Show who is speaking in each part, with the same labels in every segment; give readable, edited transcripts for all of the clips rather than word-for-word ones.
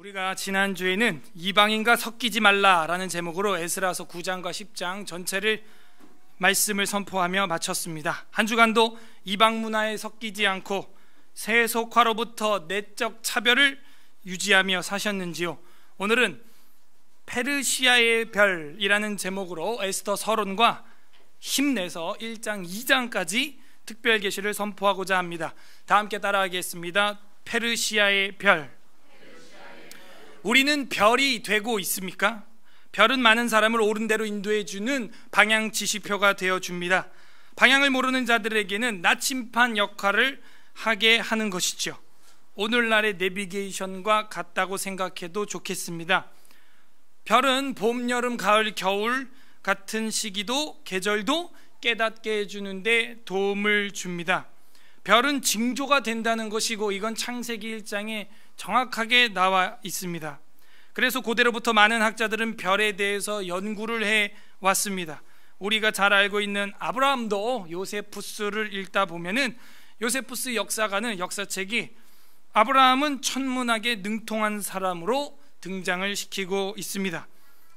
Speaker 1: 우리가 지난주에는 이방인과 섞이지 말라라는 제목으로 에스라서 9장과 10장 전체를 말씀을 선포하며 마쳤습니다. 한 주간도 이방 문화에 섞이지 않고 세속화로부터 내적 차별을 유지하며 사셨는지요. 오늘은 페르시아의 별이라는 제목으로 에스더 서론과 힘내서 1장 2장까지 특별 계시를 선포하고자 합니다. 다 함께 따라하겠습니다. 페르시아의 별. 우리는 별이 되고 있습니까? 별은 많은 사람을 옳은 대로 인도해 주는 방향 지시표가 되어 줍니다. 방향을 모르는 자들에게는 나침반 역할을 하게 하는 것이죠. 오늘날의 내비게이션과 같다고 생각해도 좋겠습니다. 별은 봄, 여름, 가을, 겨울 같은 시기도 계절도 깨닫게 해주는데 도움을 줍니다. 별은 징조가 된다는 것이고 이건 창세기 1장에 정확하게 나와 있습니다. 그래서 고대로부터 많은 학자들은 별에 대해서 연구를 해왔습니다. 우리가 잘 알고 있는 아브라함도 요세푸스를 읽다 보면은 요세푸스 역사가는 역사책이 아브라함은 천문학에 능통한 사람으로 등장을 시키고 있습니다.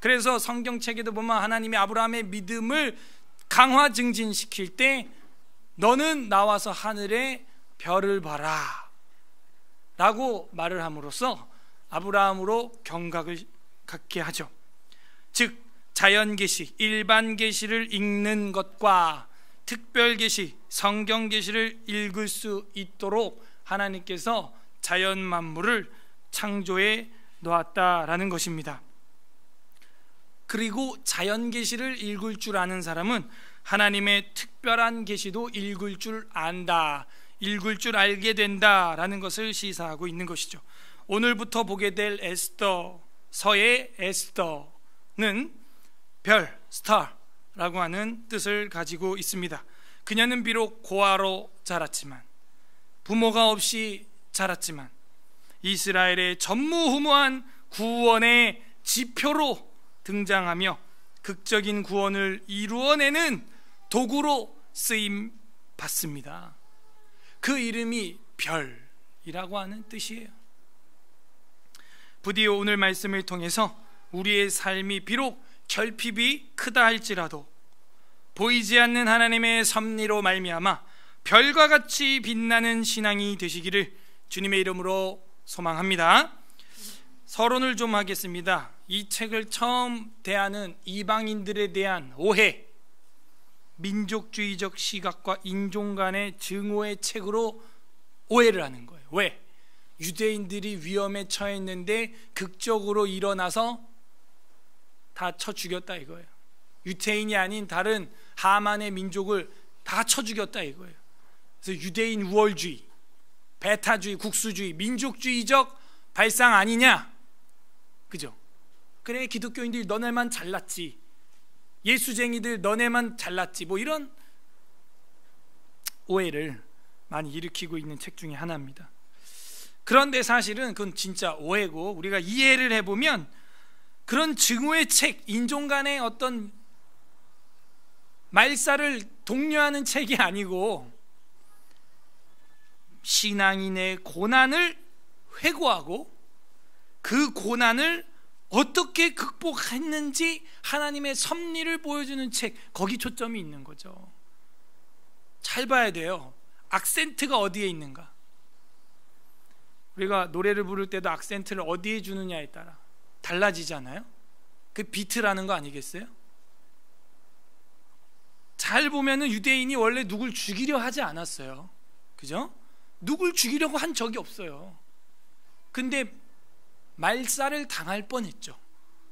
Speaker 1: 그래서 성경책에도 보면 하나님이 아브라함의 믿음을 강화 증진시킬 때 너는 나와서 하늘의 별을 봐라 라고 말을 함으로써 아브라함으로 경각을 갖게 하죠. 즉 자연계시, 일반계시를 읽는 것과 특별계시, 성경계시를 읽을 수 있도록 하나님께서 자연 만물을 창조해 놓았다라는 것입니다. 그리고 자연계시를 읽을 줄 아는 사람은 하나님의 특별한 계시도 읽을 줄 안다, 읽을 줄 알게 된다라는 것을 시사하고 있는 것이죠. 오늘부터 보게 될 에스더서의 에스더는 별, 스타라고 하는 뜻을 가지고 있습니다. 그녀는 비록 고아로 자랐지만, 부모가 없이 자랐지만 이스라엘의 전무후무한 구원의 지표로 등장하며 극적인 구원을 이루어내는 도구로 쓰임 받습니다. 그 이름이 별이라고 하는 뜻이에요. 부디 오늘 말씀을 통해서 우리의 삶이 비록 결핍이 크다 할지라도 보이지 않는 하나님의 섭리로 말미암아 별과 같이 빛나는 신앙이 되시기를 주님의 이름으로 소망합니다. 서론을 좀 하겠습니다. 이 책을 처음 대하는 이방인들에 대한 오해, 민족주의적 시각과 인종 간의 증오의 책으로 오해를 하는 거예요. 왜? 유대인들이 위험에 처했는데 극적으로 일어나서 다 쳐 죽였다 이거예요. 유태인이 아닌 다른 하만의 민족을 다 쳐 죽였다 이거예요. 그래서 유대인 우월주의, 배타주의, 국수주의, 민족주의적 발상 아니냐? 그죠? 그래 기독교인들이 너네만 잘났지, 예수쟁이들 너네만 잘났지, 뭐 이런 오해를 많이 일으키고 있는 책 중에 하나입니다. 그런데 사실은 그건 진짜 오해고, 우리가 이해를 해보면 그런 증오의 책, 인종 간의 어떤 말살을 독려하는 책이 아니고 신앙인의 고난을 회고하고 그 고난을 어떻게 극복했는지 하나님의 섭리를 보여주는 책, 거기 초점이 있는 거죠. 잘 봐야 돼요. 악센트가 어디에 있는가. 우리가 노래를 부를 때도 악센트를 어디에 주느냐에 따라 달라지잖아요. 그 비트라는 거 아니겠어요? 잘 보면은 유대인이 원래 누굴 죽이려 하지 않았어요. 그죠? 누굴 죽이려고 한 적이 없어요. 근데 말살을 당할 뻔했죠.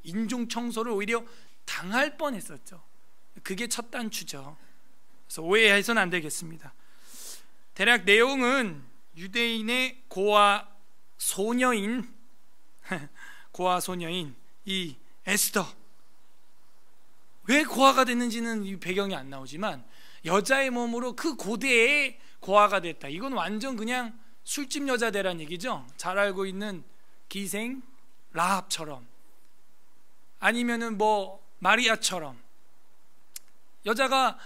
Speaker 1: 인종 청소를 오히려 당할 뻔했었죠. 그게 첫 단추죠. 그래서 오해해서는 안 되겠습니다. 대략 내용은 유대인의 고아 소녀인 이 에스더, 왜 고아가 됐는지는 이 배경이 안 나오지만 여자의 몸으로 그 고대에 고아가 됐다. 이건 완전 그냥 술집 여자 되란 얘기죠. 잘 알고 있는 기생 라합처럼, 아니면은 뭐 마리아처럼 여자가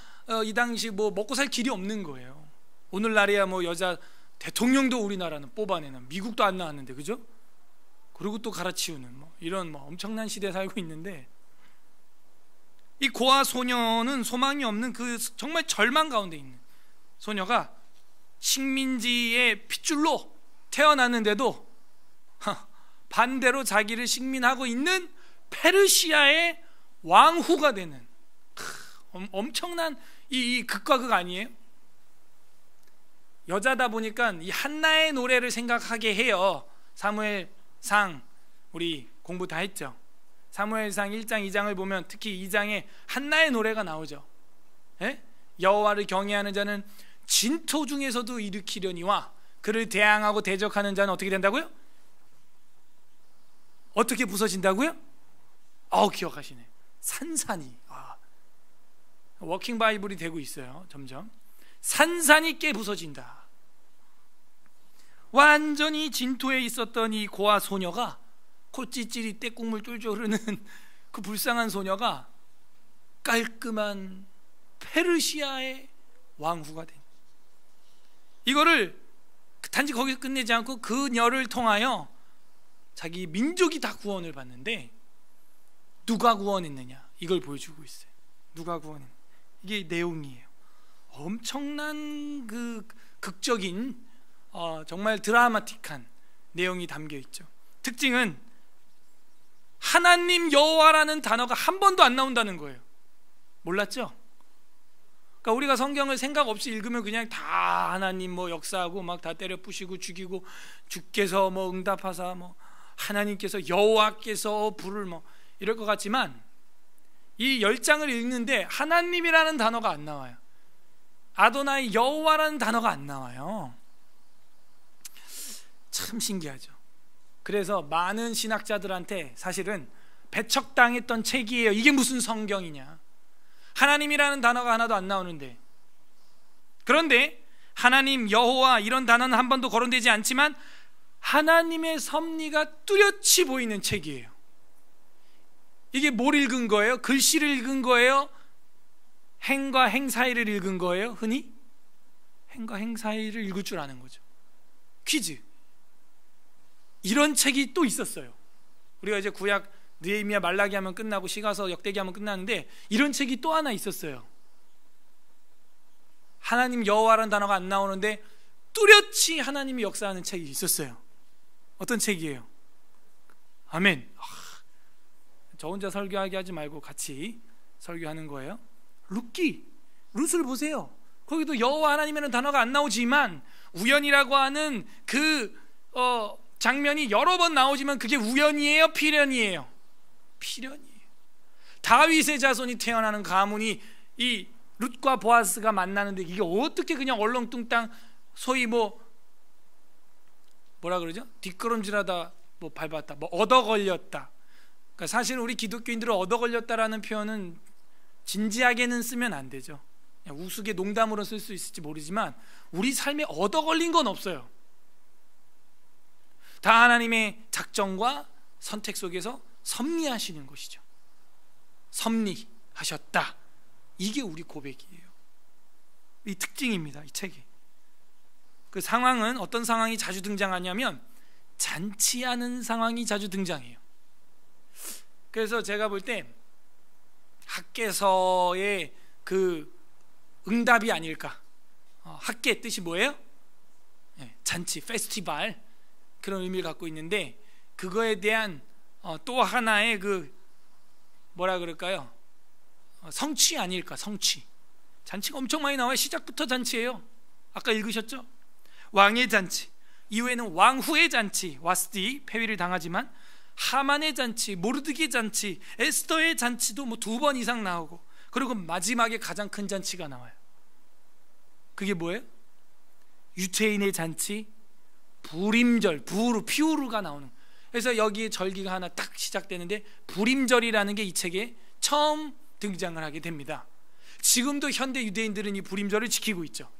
Speaker 1: 이 당시 뭐 먹고 살 길이 없는 거예요. 오늘날이야 뭐 여자 대통령도 우리나라는 뽑아내는, 미국도 안 나왔는데, 그죠? 그리고 또 갈아치우는 이런 엄청난 시대에 살고 있는데, 이 고아 소녀는 소망이 없는 그 정말 절망 가운데 있는 소녀가 식민지의 핏줄로 태어났는데도 반대로 자기를 식민하고 있는 페르시아의 왕후가 되는 엄청난 이 극과 극 아니에요? 여자다 보니까 이 한나의 노래를 생각하게 해요. 사무엘상 우리 공부 다 했죠. 사무엘상 1장 2장을 보면 특히 2장에 한나의 노래가 나오죠. 예? 여호와를 경외하는 자는 진토 중에서도 일으키려니와 그를 대항하고 대적하는 자는 어떻게 된다고요? 어떻게 부서진다고요? 기억하시네. 산산이. 워킹 바이블이 되고 있어요. 점점 산산이 깨 부서진다. 완전히 진토에 있었던 이 고아 소녀가, 콧찌찌리 떼국물 쫄쫄 흐르는 그 불쌍한 소녀가 깔끔한 페르시아의 왕후가 된, 이거를 단지 거기서 끝내지 않고 그녀를 통하여 자기 민족이 다 구원을 받는데, 누가 구원했느냐 이걸 보여주고 있어요. 누가 구원했느냐, 이게 내용이에요. 엄청난 그 극적인 정말 드라마틱한 내용이 담겨 있죠. 특징은 하나님 여호와라는 단어가 한 번도 안 나온다는 거예요. 몰랐죠? 그러니까 우리가 성경을 생각 없이 읽으면 그냥 다 하나님 역사하고 막 다 때려 부시고 죽이고, 주께서 응답하사 하나님께서 여호와께서 불을 이럴 것 같지만, 이 10장을 읽는데 하나님이라는 단어가 안 나와요. 아도나이 여호와라는 단어가 안 나와요. 참 신기하죠. 그래서 많은 신학자들한테 사실은 배척당했던 책이에요. 이게 무슨 성경이냐, 하나님이라는 단어가 하나도 안 나오는데. 그런데 하나님, 여호와 이런 단어는 한 번도 거론되지 않지만 하나님의 섭리가 뚜렷이 보이는 책이에요. 이게 뭘 읽은 거예요? 글씨를 읽은 거예요? 행과 행 사이를 읽은 거예요? 흔히 행과 행 사이를 읽을 줄 아는 거죠. 퀴즈. 이런 책이 또 있었어요. 우리가 이제 구약 느헤미야 말라기 하면 끝나고 시가서 역대기 하면 끝나는데, 이런 책이 또 하나 있었어요. 하나님 여호와라는 단어가 안 나오는데 뚜렷이 하나님이 역사하는 책이 있었어요. 어떤 책이에요? 아멘. 저 혼자 설교하게 하지 말고 같이 설교하는 거예요. 룻을 보세요. 거기도 여호와 하나님이라는 단어가 안 나오지만 우연이라고 하는 그 장면이 여러 번 나오지만 그게 우연이에요, 필연이에요? 필연이에요. 다윗의 자손이 태어나는 가문이 이 룻과 보아스가 만나는데, 이게 어떻게 그냥 얼렁뚱땅 소위 뭐라 그러죠? 뒷걸음질하다 밟았다, 얻어 걸렸다. 그러니까 사실 우리 기독교인들은 얻어 걸렸다라는 표현은 진지하게는 쓰면 안 되죠. 그냥 우스개 농담으로 쓸 수 있을지 모르지만 우리 삶에 얻어 걸린 건 없어요. 다 하나님의 작정과 선택 속에서 섭리하시는 것이죠. 섭리하셨다. 이게 우리 고백이에요. 이 특징입니다, 이 책이. 그 상황은 어떤 상황이 자주 등장하냐면 잔치하는 상황이 자주 등장해요. 그래서 제가 볼 때 학개서의 그 응답이 아닐까. 학개 뜻이 뭐예요? 잔치, 페스티벌, 그런 의미를 갖고 있는데, 그거에 대한 또 하나의 그 뭐라 그럴까요? 성취 아닐까. 성취. 잔치가 엄청 많이 나와요. 시작부터 잔치예요. 아까 읽으셨죠? 왕의 잔치, 이후에는 왕후의 잔치, 와스디 폐위를 당하지만, 하만의 잔치, 모르드게 잔치, 에스더의 잔치도 2번 이상 나오고, 그리고 마지막에 가장 큰 잔치가 나와요. 그게 뭐예요? 유태인의 잔치, 부림절, 피우르가 나오는. 그래서 여기에 절기가 하나 딱 시작되는데, 부림절이라는 게 이 책에 처음 등장을 하게 됩니다. 지금도 현대 유대인들은 이 부림절을 지키고 있죠.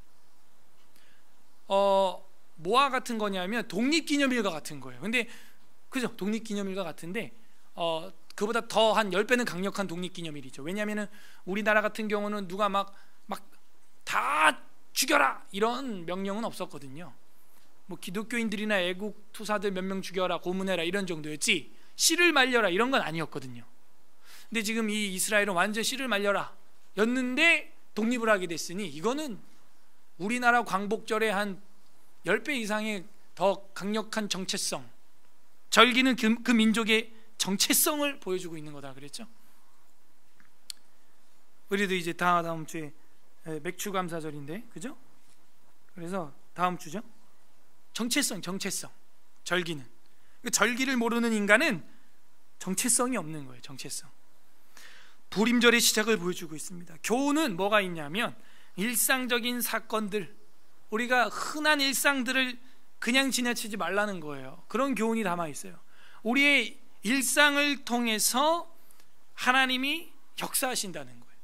Speaker 1: 뭐와 같은 거냐면 독립기념일과 같은 거예요. 근데 그죠? 독립기념일과 같은데 그보다 더 한 10배는 강력한 독립기념일이죠. 왜냐하면 우리나라 같은 경우는 누가 막 다 죽여라 이런 명령은 없었거든요. 뭐 기독교인들이나 애국 투사들 몇 명 죽여라, 고문해라 이런 정도였지 씨를 말려라 이런 건 아니었거든요. 근데 지금 이 이스라엘은 완전 씨를 말려라 였는데 독립을 하게 됐으니 이거는 우리나라 광복절에 한 10배 이상의 더 강력한 정체성, 절기는 그 민족의 정체성을 보여주고 있는 거다 그랬죠. 우리도 이제 다음 주에 맥주 감사절인데, 그죠? 그래서 다음 주죠. 정체성. 절기는 절기를 모르는 인간은 정체성이 없는 거예요. 정체성. 부림절의 시작을 보여주고 있습니다. 교훈은 뭐가 있냐면 일상적인 사건들, 우리가 흔한 일상들을 그냥 지나치지 말라는 거예요. 그런 교훈이 담아 있어요. 우리의 일상을 통해서 하나님이 역사하신다는 거예요.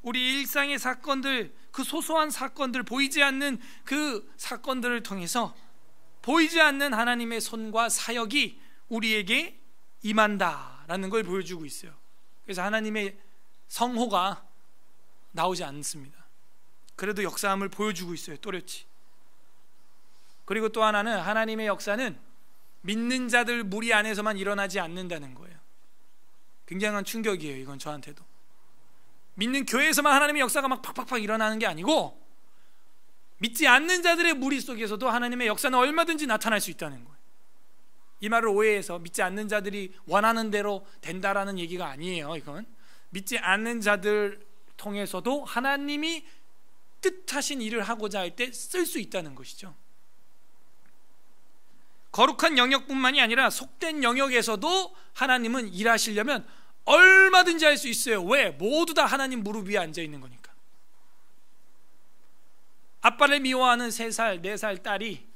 Speaker 1: 우리 일상의 사건들, 그 소소한 사건들, 보이지 않는 그 사건들을 통해서 보이지 않는 하나님의 손과 사역이 우리에게 임한다라는 걸 보여주고 있어요. 그래서 하나님의 성호가 나오지 않습니다. 그래도 역사함을 보여주고 있어요. 또렷이. 그리고 또 하나는 하나님의 역사는 믿는 자들 무리 안에서만 일어나지 않는다는 거예요. 굉장한 충격이에요. 이건 저한테도. 믿는 교회에서만 하나님의 역사가 막 팍팍팍 일어나는 게 아니고 믿지 않는 자들의 무리 속에서도 하나님의 역사는 얼마든지 나타날 수 있다는 거예요. 이 말을 오해해서 믿지 않는 자들이 원하는 대로 된다라는 얘기가 아니에요. 이건 믿지 않는 자들 통해서도 하나님이 뜻하신 일을 하고자 할 때 쓸 수 있다는 것이죠. 거룩한 영역뿐만이 아니라 속된 영역에서도 하나님은 일하시려면 얼마든지 할 수 있어요. 왜? 모두 다 하나님 무릎 위에 앉아 있는 거니까. 아빠를 미워하는 3살, 4살 딸이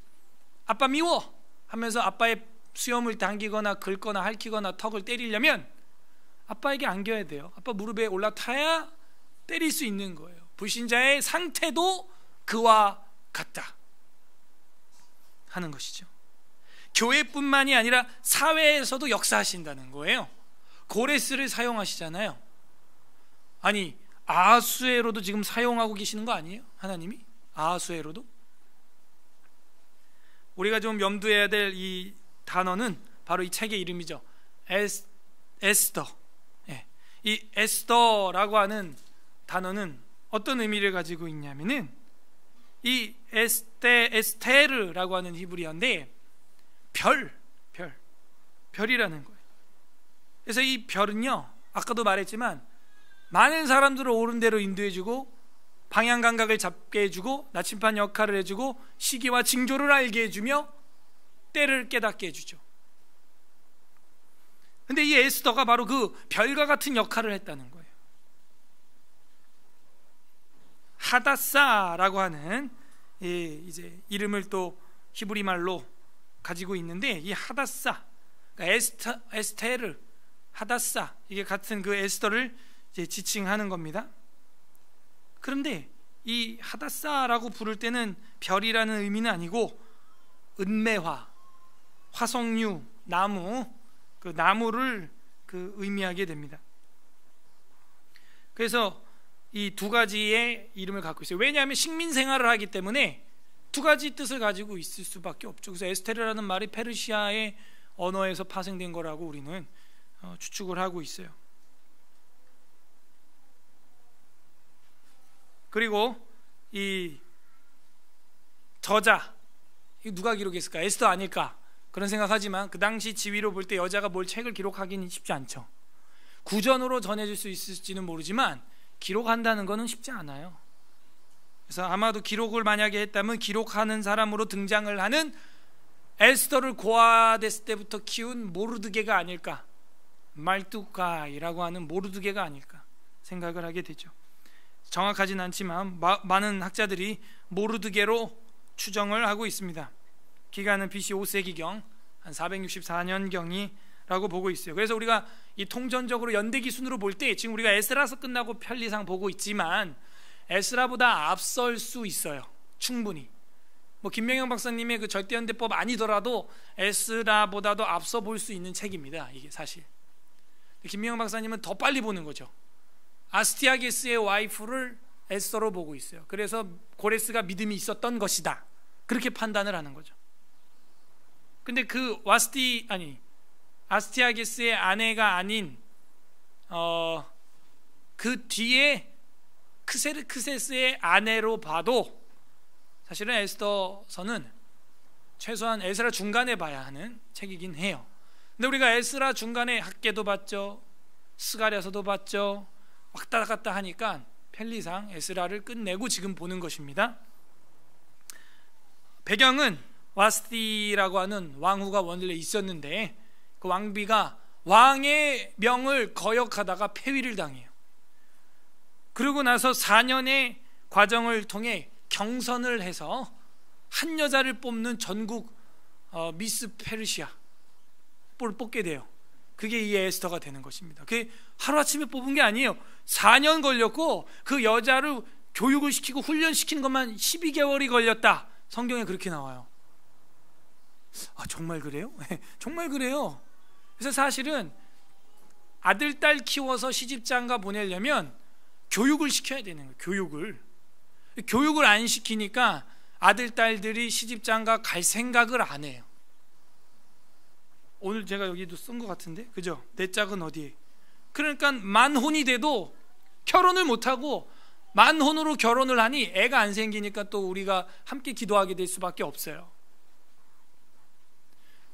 Speaker 1: 아빠 미워 하면서 아빠의 수염을 당기거나 긁거나 핥히거나 턱을 때리려면 아빠에게 안겨야 돼요. 아빠 무릎에 올라타야 때릴 수 있는 거예요. 불신자의 상태도 그와 같다 하는 것이죠. 교회뿐만이 아니라 사회에서도 역사하신다는 거예요. 고레스를 사용하시잖아요. 아니 아하수에로도 지금 사용하고 계시는 거 아니에요? 하나님이? 아하수에로도? 우리가 좀 염두해야 될 이 단어는 바로 이 책의 이름이죠. 에스더. 이 에스더라고 하는 단어는 어떤 의미를 가지고 있냐면은 이 에스테르라고 하는 히브리어인데 별이라는 거예요. 그래서 이 별은요, 아까도 말했지만 많은 사람들을 옳은 대로 인도해주고 방향 감각을 잡게 해주고 나침반 역할을 해주고 시기와 징조를 알게 해주며 때를 깨닫게 해주죠. 근데 이 에스더가 바로 그 별과 같은 역할을 했다는 거예요. 하다사라고 하는 이제 이름을 또 히브리 말로 가지고 있는데, 이 하다사, 그러니까 에스테르, 하다사, 이게 같은 그 에스더를 이제 지칭하는 겁니다. 그런데 이 하다사라고 부를 때는 별이라는 의미는 아니고 은매화, 화석류, 나무, 그 나무를 의미하게 됩니다. 그래서 이 두 가지의 이름을 갖고 있어요. 왜냐하면 식민 생활을 하기 때문에 두 가지 뜻을 가지고 있을 수밖에 없죠. 그래서 에스테르라는 말이 페르시아의 언어에서 파생된 거라고 우리는 추측을 하고 있어요. 그리고 이 저자, 누가 기록했을까? 에스더 아닐까? 그런 생각하지만 그 당시 지위로 볼 때 여자가 뭘 책을 기록하기는 쉽지 않죠. 구전으로 전해질 수 있을지는 모르지만 기록한다는 것은 쉽지 않아요. 그래서 아마도 기록을 만약에 했다면 기록하는 사람으로 등장을 하는 에스더를 고아됐을 때부터 키운 모르드게가 아닐까, 말두가이라고 하는 모르드게가 아닐까 생각을 하게 되죠. 정확하진 않지만 많은 학자들이 모르드게로 추정을 하고 있습니다. 기간은 BC 5세기경, 한 464년경이라고 보고 있어요. 그래서 우리가 이 통전적으로 연대기 순으로 볼 때 지금 우리가 에스라서 끝나고 편리상 보고 있지만 에스라보다 앞설 수 있어요. 충분히. 뭐 김명영 박사님의 그 절대연대법 아니더라도 에스라보다도 앞서 볼 수 있는 책입니다. 이게 사실. 김명영 박사님은 더 빨리 보는 거죠. 아스티아게스의 와이프를 에스더로 보고 있어요. 그래서 고레스가 믿음이 있었던 것이다, 그렇게 판단을 하는 거죠. 근데 그 아스티아게스의 아내가 아닌 그 뒤에 크세르크세스의 아내로 봐도 사실은 에스더서는 최소한 에스라 중간에 봐야 하는 책이긴 해요. 근데 우리가 에스라 중간에 학개도 봤죠, 스가랴서도 봤죠, 왔다 갔다 하니까 편리상 에스라를 끝내고 지금 보는 것입니다. 배경은 와스티라고 하는 왕후가 원래 있었는데 그 왕비가 왕의 명을 거역하다가 폐위를 당해요. 그러고 나서 4년의 과정을 통해 경선을 해서 한 여자를 뽑는 전국 미스 페르시아를 뽑게 돼요. 그게 이 에스더가 되는 것입니다. 그게 하루아침에 뽑은 게 아니에요. 4년 걸렸고 그 여자를 교육을 시키고 훈련시키는 것만 12개월이 걸렸다. 성경에 그렇게 나와요. 정말 그래요? 정말 그래요. 그래서 사실은 아들, 딸 키워서 시집장가 보내려면 교육을 시켜야 되는 거예요. 교육을 안 시키니까 아들, 딸들이 시집장가 갈 생각을 안 해요. 오늘 제가 여기도 쓴 것 같은데, 그죠? 내 짝은 어디에? 그러니까 만혼이 돼도 결혼을 못하고 만혼으로 결혼을 하니 애가 안 생기니까 또 우리가 함께 기도하게 될 수밖에 없어요.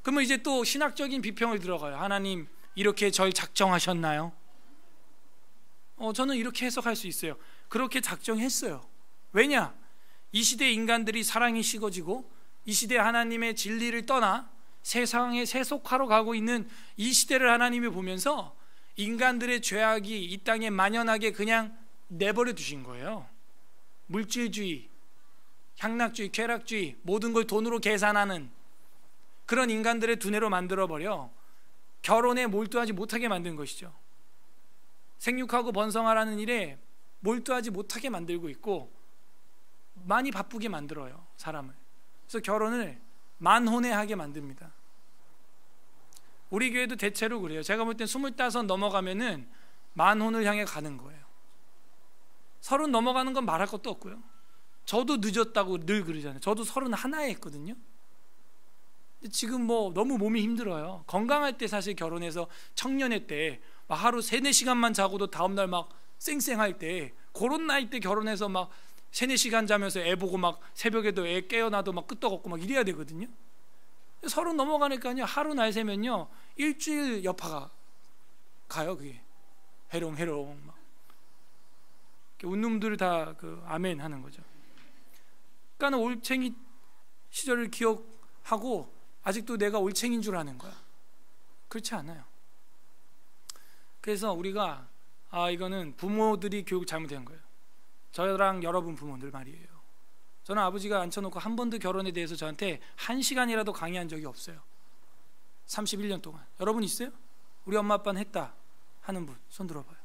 Speaker 1: 그러면 이제 또 신학적인 비평을 들어가요. 하나님 이렇게 절 작정하셨나요? 저는 이렇게 해석할 수 있어요. 그렇게 작정했어요. 왜냐? 이 시대 인간들이 사랑이 식어지고 이 시대 하나님의 진리를 떠나 세상에 세속화로 가고 있는 이 시대를 하나님이 보면서 인간들의 죄악이 이 땅에 만연하게 그냥 내버려 두신 거예요. 물질주의, 향락주의, 쾌락주의, 모든 걸 돈으로 계산하는 그런 인간들의 두뇌로 만들어버려 결혼에 몰두하지 못하게 만든 것이죠. 생육하고 번성하라는 일에 몰두하지 못하게 만들고 있고 많이 바쁘게 만들어요, 사람을. 그래서 결혼을 만혼해하게 만듭니다. 우리 교회도 대체로 그래요. 제가 볼 땐 25 넘어가면은 만혼을 향해 가는 거예요. 30 넘어가는 건 말할 것도 없고요. 저도 늦었다고 늘 그러잖아요. 저도 31에 했거든요. 지금 너무 몸이 힘들어요. 건강할 때 사실 결혼해서 청년회 때 하루 3-4시간만 자고도 다음날 막 쌩쌩할 때, 그런 나이 때 결혼해서 막 3-4시간 자면서 애 보고 막 새벽에도 애 깨어나도 막 끄떡없고 막 이래야 되거든요. 30 넘어가니까요, 하루 날 새면요 일주일 여파가 가요. 그게 해롱해롱 막 웃는 놈들 다 아멘 하는 거죠. 그러니까 올챙이 시절을 기억하고 아직도 내가 올챙인 줄 아는 거야. 그렇지 않아요. 그래서 우리가 이거는 부모들이 교육 잘못된 거예요. 저랑 여러분 부모들 말이에요. 저는 아버지가 앉혀놓고 한 번도 결혼에 대해서 저한테 1시간이라도 강의한 적이 없어요. 31년 동안. 여러분 있어요? 우리 엄마 아빠는 했다 하는 분 손 들어봐요.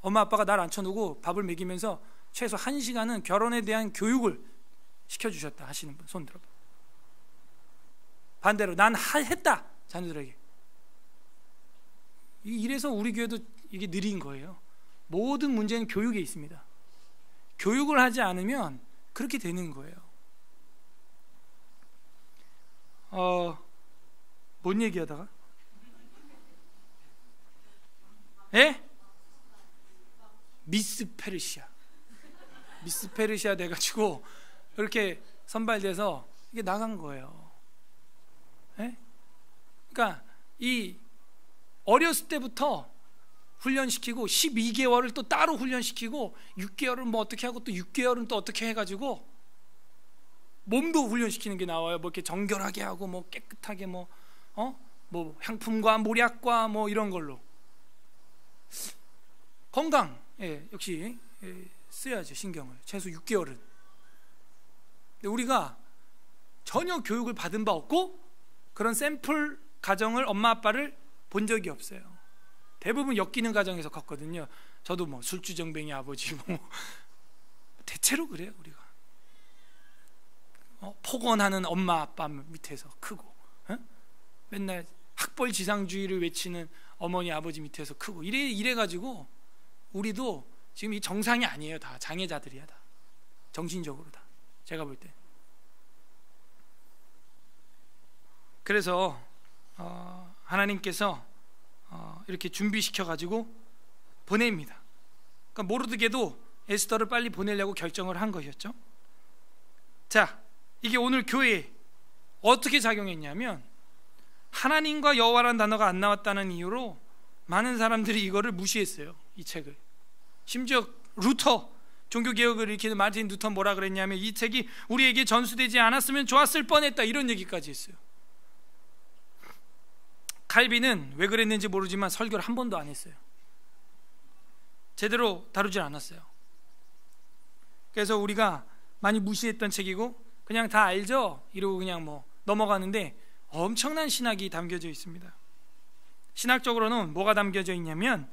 Speaker 1: 엄마 아빠가 날 앉혀놓고 밥을 먹이면서 최소 1시간은 결혼에 대한 교육을 시켜주셨다 하시는 분 손 들어봐요. 반대로 난 했다 자녀들에게. 이래서 우리 교회도 이게 느린 거예요. 모든 문제는 교육에 있습니다. 교육을 하지 않으면 그렇게 되는 거예요. 뭔 얘기하다가? 예? 미스 페르시아 돼가지고 이렇게 선발돼서 이게 나간 거예요. 예? 그러니까 이 어렸을 때부터 훈련시키고 12개월을 또 따로 훈련시키고 6개월은 어떻게 하고 또 6개월은 또 어떻게 해가지고 몸도 훈련시키는 게 나와요. 이렇게 정결하게 하고 깨끗하게 향품과 몰약과 이런 걸로 건강 역시 써야죠. 신경을 최소 6개월은. 근데 우리가 전혀 교육을 받은 바 없고 그런 샘플 가정을 엄마 아빠를 본 적이 없어요. 대부분 엮이는 가정에서 컸거든요. 저도 술주정뱅이 아버지 대체로 그래요. 우리가 폭언하는 엄마 아빠 밑에서 크고 맨날 학벌지상주의를 외치는 어머니 아버지 밑에서 크고 이래가지고 우리도 지금 이 정상이 아니에요. 다 장애자들이야. 다 정신적으로 다 제가 볼 때. 그래서 하나님께서 이렇게 준비시켜 가지고 보냅니다. 그러니까 모르드게도 에스더를 빨리 보내려고 결정을 한 것이었죠. 자, 이게 오늘 교회에 어떻게 작용했냐면, 하나님과 여호와라는 단어가 안 나왔다는 이유로 많은 사람들이 이거를 무시했어요, 이 책을. 심지어 루터, 종교개혁을 일으키는 마틴 루터 뭐라 그랬냐면, 이 책이 우리에게 전수되지 않았으면 좋았을 뻔했다, 이런 얘기까지 했어요. 칼빈은 왜 그랬는지 모르지만 설교를 한 번도 안 했어요. 제대로 다루질 않았어요. 그래서 우리가 많이 무시했던 책이고, 그냥 다 알죠? 이러고 그냥 뭐 넘어가는데 엄청난 신학이 담겨져 있습니다. 신학적으로는 뭐가 담겨져 있냐면,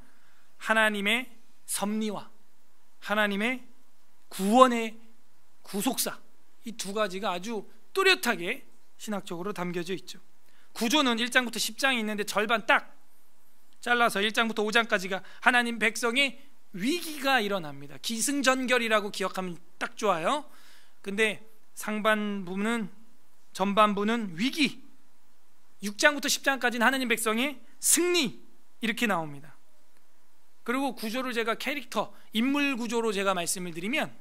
Speaker 1: 하나님의 섭리와 하나님의 구원의 구속사, 이 두 가지가 아주 뚜렷하게 신학적으로 담겨져 있죠. 구조는 1장부터 10장이 있는데 절반 딱 잘라서 1장부터 5장까지가 하나님 백성의 위기가 일어납니다. 기승전결이라고 기억하면 딱 좋아요. 근데 상반부는, 전반부는 위기, 6장부터 10장까지는 하나님 백성의 승리, 이렇게 나옵니다. 그리고 구조를 제가 캐릭터, 인물 구조로 제가 말씀을 드리면,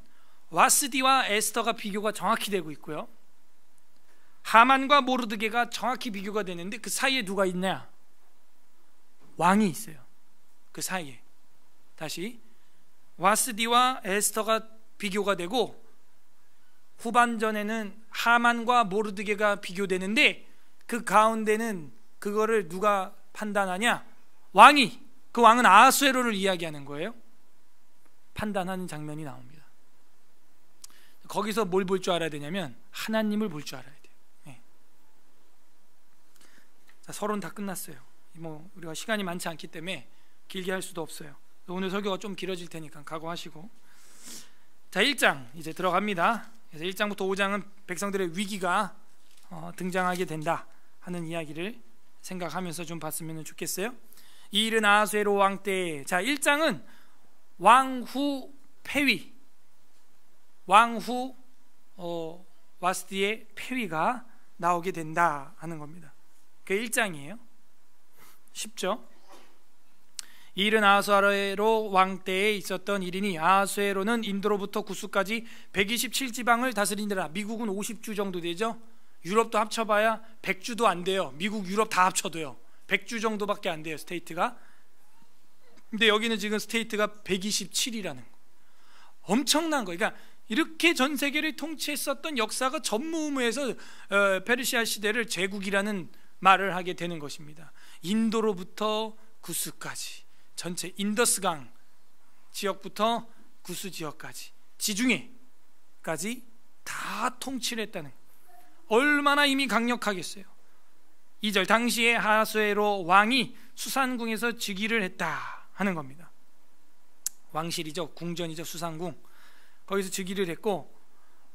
Speaker 1: 와스디와 에스더가 비교가 정확히 되고 있고요, 하만과 모르드게가 정확히 비교가 되는데, 그 사이에 누가 있냐? 왕이 있어요. 그 사이에. 다시, 와스디와 에스더가 비교가 되고, 후반전에는 하만과 모르드게가 비교되는데, 그 가운데는 그거를 누가 판단하냐? 왕이, 그 왕은 아하수에로를 이야기하는 거예요. 판단하는 장면이 나옵니다. 거기서 뭘 볼 줄 알아야 되냐면, 하나님을 볼 줄 알아야 돼요. 네. 자, 서론 다 끝났어요. 뭐 우리가 시간이 많지 않기 때문에 길게 할 수도 없어요. 오늘 설교가 좀 길어질 테니까 각오하시고, 자, 1장 이제 들어갑니다. 그래서 1장부터 5장은 백성들의 위기가 등장하게 된다 하는 이야기를 생각하면서 좀 봤으면 좋겠어요. 이 일은 아하수에로 왕 때에, 자, 1장은 왕후 폐위, 왕후 와스디의 폐위가 나오게 된다 하는 겁니다. 그게 1장이에요. 쉽죠? 이 일은 아하수에로 왕 때에 있었던 일이니, 아하수에로는 인도로부터 구스까지 127지방을 다스리느라. 미국은 50주 정도 되죠. 유럽도 합쳐봐야 100주도 안 돼요. 미국, 유럽 다 합쳐도요 100주 정도밖에 안 돼요, 스테이트가. 근데 여기는 지금 스테이트가 127이라는 거, 엄청난 거. 그러니까 이렇게 전 세계를 통치했었던 역사가 전무후무해서 페르시아 시대를 제국이라는 말을 하게 되는 것입니다. 인도로부터 구스까지, 전체 인더스강 지역부터 구스 지역까지, 지중해까지 다 통치를 했다는 거. 얼마나 이미 강력하겠어요. 2절, 당시에 아하수에로 왕이 수산궁에서 즉위를 했다 하는 겁니다. 왕실이죠, 궁전이죠, 수산궁. 거기서 즉위를 했고,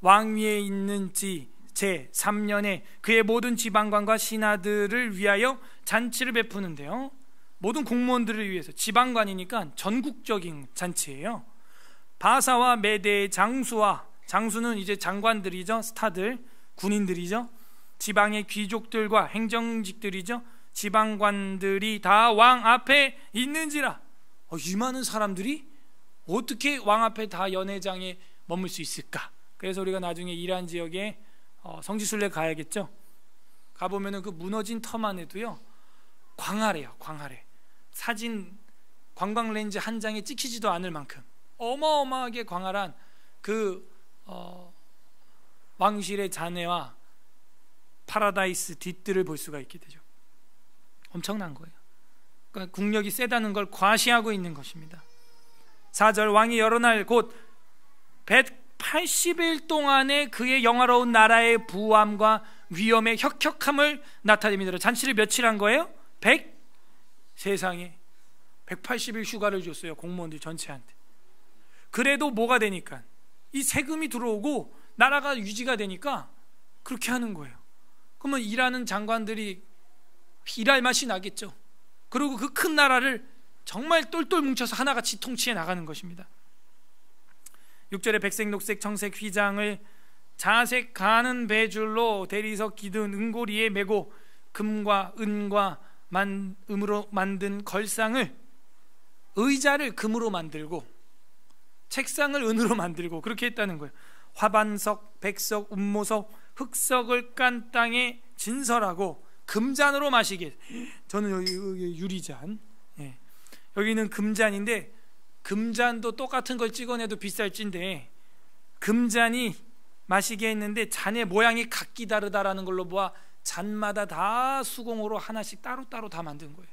Speaker 1: 왕위에 있는 제 3년에 그의 모든 지방관과 신하들을 위하여 잔치를 베푸는데요, 모든 공무원들을 위해서, 지방관이니까 전국적인 잔치예요. 바사와 메대의 장수와, 장수는 이제 장관들이죠, 스타들, 군인들이죠, 지방의 귀족들과 행정직들이죠, 지방관들이 다 왕 앞에 있는지라. 이 많은 사람들이 어떻게 왕 앞에 다 연회장에 머물 수 있을까? 그래서 우리가 나중에 이란 지역에 성지순례 가야겠죠. 가보면은 그 무너진 터만 해도요 광활해요. 광활해. 사진 관광 렌즈 한 장에 찍히지도 않을 만큼 어마어마하게 광활한 그 왕실의 잔해와 파라다이스 뒷뜰을 볼 수가 있게 되죠. 엄청난 거예요. 그러니까 국력이 세다는 걸 과시하고 있는 것입니다. 4절, 왕이 여러 날 곧 180일 동안에 그의 영화로운 나라의 부함과 위엄의 혁혁함을 나타냅니다. 잔치를 며칠 한 거예요? 세상에 180일 휴가를 줬어요, 공무원들 전체한테. 그래도 뭐가 되니까, 이 세금이 들어오고 나라가 유지가 되니까 그렇게 하는 거예요. 그러면 일하는 장관들이 일할 맛이 나겠죠. 그리고 그 큰 나라를 정말 똘똘 뭉쳐서 하나같이 통치해 나가는 것입니다. 6절에 백색, 녹색, 청색 휘장을 자색 가는 배줄로 대리석 기둥 은고리에 메고 금과 은과 음으로 만든 걸상을, 의자를 금으로 만들고 책상을 은으로 만들고 그렇게 했다는 거예요. 화반석, 백석, 운모석, 흑석을 깐 땅에 진설하고 금잔으로 마시게. 저는 여기 유리잔, 여기는 금잔인데, 금잔도 똑같은 걸 찍어내도 비쌀진데 금잔이 마시게 했는데 잔의 모양이 각기 다르다라는 걸로 보아 잔마다 다 수공으로 하나씩 따로따로 다 만든 거예요.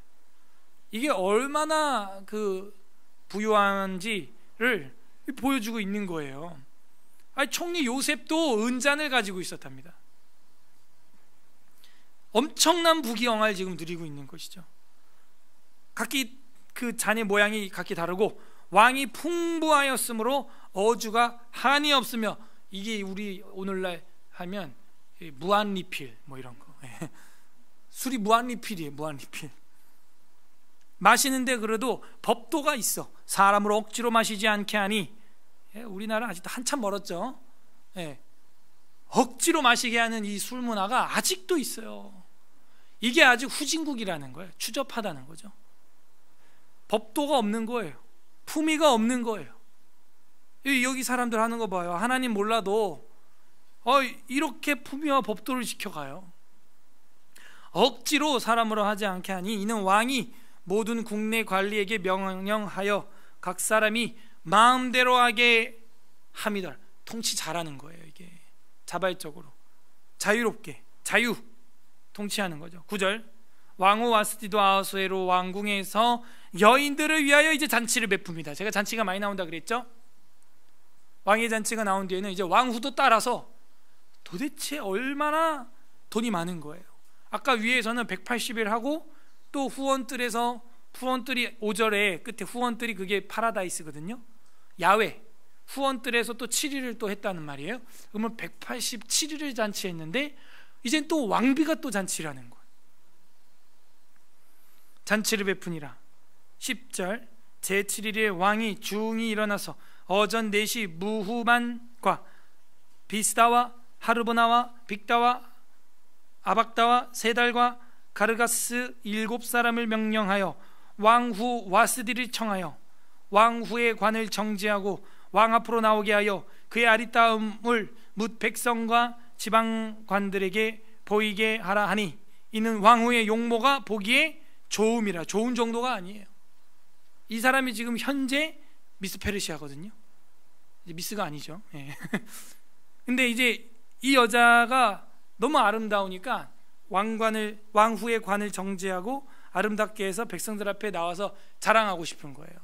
Speaker 1: 이게 얼마나 그 부유한지를 보여주고 있는 거예요. 아니, 총리 요셉도 은잔을 가지고 있었답니다. 엄청난 부귀영화를 지금 누리고 있는 것이죠. 각기 그 잔의 모양이 각기 다르고 왕이 풍부하였으므로 어주가 한이 없으며, 이게 우리 오늘날 하면 무한리필 뭐 이런 거, 술이 무한리필이에요. 무한리필. 마시는데 그래도 법도가 있어. 사람을 억지로 마시지 않게 하니, 우리나라 아직도 한참 멀었죠. 억지로 마시게 하는 이 술 문화가 아직도 있어요. 이게 아직 후진국이라는 거예요. 추접하다는 거죠. 법도가 없는 거예요. 품위가 없는 거예요. 여기 사람들 하는 거 봐요. 하나님 몰라도 이렇게 품위와 법도를 지켜가요. 억지로 사람으로 하지 않게 하니 이는 왕이 모든 국내 관리에게 명령하여 각 사람이 마음대로 하게 함이다. 통치 잘하는 거예요. 이게 자발적으로 자유롭게 자유 통치하는 거죠. 9절, 왕후 와스티도 아하수에로 왕궁에서 여인들을 위하여 이제 잔치를 베풉니다. 제가 잔치가 많이 나온다 그랬죠. 왕의 잔치가 나온 뒤에는 이제 왕후도 따라서 도대체 얼마나 돈이 많은 거예요. 아까 위에서는 180일 하고, 또 후원뜰에서, 후원뜰이 5절에 끝에 후원뜰이 그게 파라다이스거든요. 야외 후원뜰에서 또 7일을 또 했다는 말이에요. 그러면 187일을 잔치했는데 이젠 또 왕비가 또 잔치를 하는 거예요. 잔치를 베푸니라. 10절, 제7일에 왕이 중이 일어나서 어전 4시 무후만과 비스다와 하르보나와 빅다와 아박다와 세달과 가르가스 7사람을 명령하여 왕후 와스디를 청하여 왕후의 관을 정지하고 왕 앞으로 나오게 하여 그의 아리따움을 뭇 백성과 지방관들에게 보이게 하라 하니, 이는 왕후의 용모가 보기에 좋음이라. 좋은 정도가 아니에요. 이 사람이 지금 현재 미스 페르시아거든요. 이제 미스가 아니죠. 근데 이제 이 여자가 너무 아름다우니까 왕후의 관을 정지하고 아름답게 해서 백성들 앞에 나와서 자랑하고 싶은 거예요.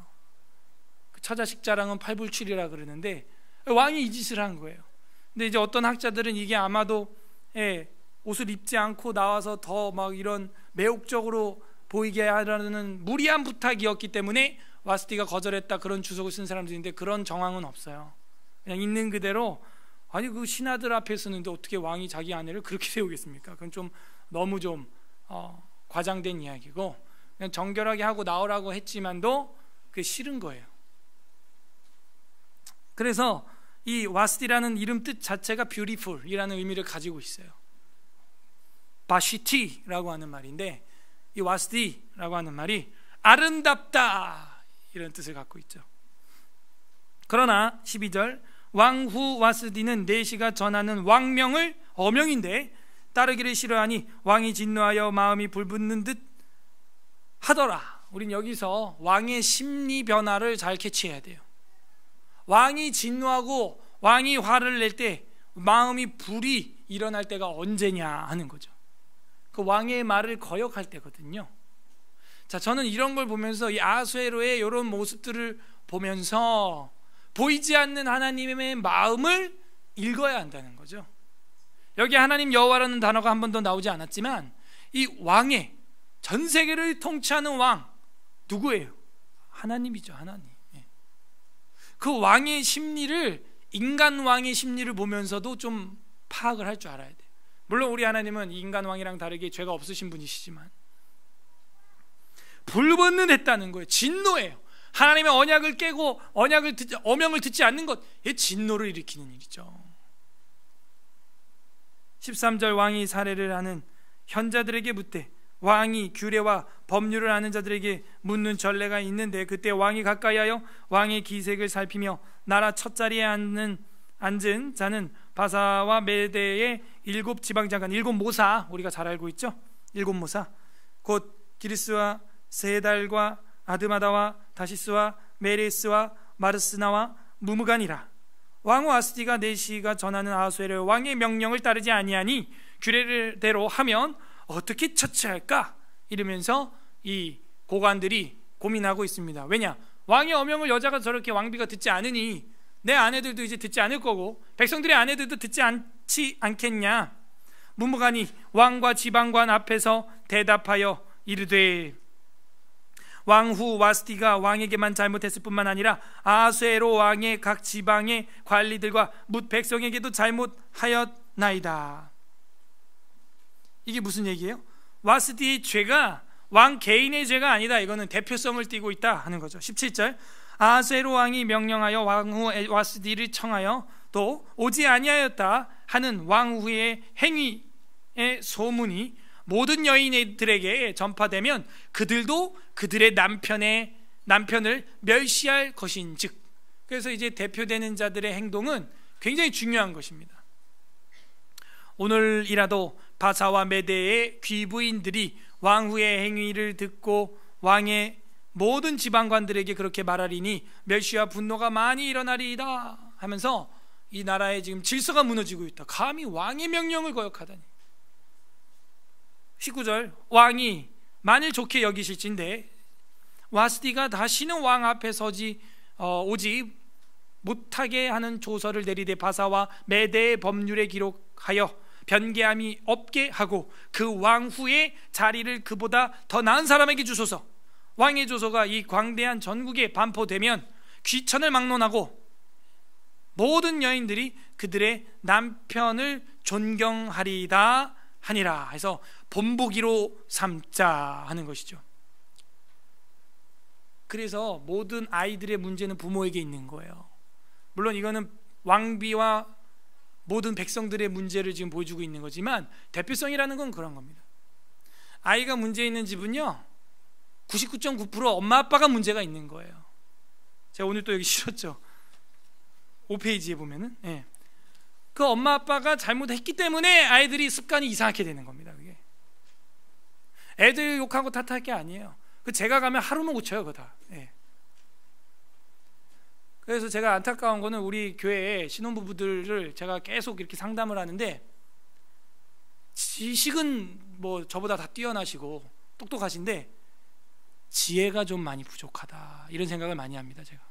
Speaker 1: 그 처자식 자랑은 팔불출이라 그러는데 왕이 이 짓을 한 거예요. 근데 이제 어떤 학자들은 이게 아마도 옷을 입지 않고 나와서 더 막 이런 매혹적으로 보이게 하라는 무리한 부탁이었기 때문에 와스티가 거절했다, 그런 주석을 쓴 사람들인데 그런 정황은 없어요. 그냥 있는 그대로, 아니 그 신하들 앞에 서는데 어떻게 왕이 자기 아내를 그렇게 세우겠습니까? 그건 좀 너무 좀 과장된 이야기고, 그냥 정결하게 하고 나오라고 했지만도 그게 싫은 거예요. 그래서 이 와스티라는 이름 뜻 자체가 beautiful이라는 의미를 가지고 있어요. 바시티라고 하는 말인데, 이 와스티라고 하는 말이 아름답다 이런 뜻을 갖고 있죠. 그러나 12절, 왕후 와스디는 내시가 전하는 왕명을, 어명인데 따르기를 싫어하니 왕이 진노하여 마음이 불붙는 듯 하더라. 우린 여기서 왕의 심리 변화를 잘 캐치해야 돼요. 왕이 진노하고 왕이 화를 낼 때 마음이 불이 일어날 때가 언제냐 하는 거죠. 그 왕의 말을 거역할 때거든요. 자, 저는 이런 걸 보면서 이 아하수에로의 이런 모습들을 보면서 보이지 않는 하나님의 마음을 읽어야 한다는 거죠. 여기 하나님 여호와라는 단어가 한 번도 나오지 않았지만 이 왕의, 전 세계를 통치하는 왕 누구예요? 하나님이죠. 하나님. 그 왕의 심리를, 인간 왕의 심리를 보면서도 좀 파악을 할 줄 알아야 돼요. 물론 우리 하나님은 인간 왕이랑 다르게 죄가 없으신 분이시지만 불붙는했다는 거예요. 진노예요. 하나님의 언약을 깨고 어명을 듣지 않는 것, 이게 진노를 일으키는 일이죠. 13절, 왕이 살해를 하는
Speaker 2: 현자들에게 묻되 왕이 규례와 법률을 아는 자들에게 묻는 전례가 있는데 그때 왕이 가까이하여 왕의 기색을 살피며 나라 첫자리에 앉은 자는 바사와 메대의 7 지방장관, 7 모사, 우리가 잘 알고 있죠? 7 모사, 곧 기르스와 세달과 아드마다와 다시스와 메레스와 마르스나와 무무간이라. 왕후 아스디가 네시가 전하는 아하수에르 왕의 명령을 따르지 아니하니 규례대로 하면 어떻게 처치할까? 이러면서 이 고관들이 고민하고 있습니다. 왜냐? 왕의 어명을 여자가 저렇게 왕비가 듣지 않으니 내 아내들도 이제 듣지 않을 거고 백성들의 아내들도 듣지 않겠냐? 무무간이 왕과 지방관 앞에서 대답하여 이르되 왕후 와스티가 왕에게만 잘못했을 뿐만 아니라 아하수에로 왕의 각 지방의 관리들과 뭇 백성에게도 잘못하였나이다. 이게 무슨 얘기예요? 와스티의 죄가 왕 개인의 죄가 아니다. 이거는 대표성을 띠고 있다 하는 거죠. 17절, 아하수에로 왕이 명령하여 왕후 와스티를 청하여 또 오지 아니하였다 하는 왕후의 행위의 소문이 모든 여인들에게 전파되면 그들도 그들의 남편을 멸시할 것인즉. 그래서 이제 대표되는 자들의 행동은 굉장히 중요한 것입니다. 오늘이라도 바사와 메대의 귀부인들이 왕후의 행위를 듣고 왕의 모든 지방관들에게 그렇게 말하리니 멸시와 분노가 많이 일어나리이다 하면서 이 나라의 지금 질서가 무너지고 있다. 감히 왕의 명령을 거역하다니. 19절, 왕이 만일 좋게 여기실진데 와스티가 다시는 왕 앞에 오지 못하게 하는 조서를 내리되 바사와 메대의 법률에 기록하여 변개함이 없게 하고 그 왕후의 자리를 그보다 더 나은 사람에게 주소서. 왕의 조서가 이 광대한 전국에 반포되면 귀천을 막론하고 모든 여인들이 그들의 남편을 존경하리이다 하니라 해서 본보기로 삼자 하는 것이죠. 그래서 모든 아이들의 문제는 부모에게 있는 거예요. 물론 이거는 왕비와 모든 백성들의 문제를 지금 보여주고 있는 거지만 대표성이라는 건 그런 겁니다. 아이가 문제 있는 집은요 99.9% 엄마 아빠가 문제가 있는 거예요. 제가 오늘 또 여기 실었죠. 5페이지에 보면은 그 엄마 아빠가 잘못했기 때문에 아이들이 습관이 이상하게 되는 겁니다. 그게 애들 욕하고 탓할 게 아니에요. 그 제가 가면 하루는 고쳐요 그거 다. 그래서 제가 안타까운 거는 우리 교회에 신혼부부들을 제가 계속 이렇게 상담을 하는데 지식은 뭐 저보다 다 뛰어나시고 똑똑하신데 지혜가 좀 많이 부족하다 이런 생각을 많이 합니다 제가.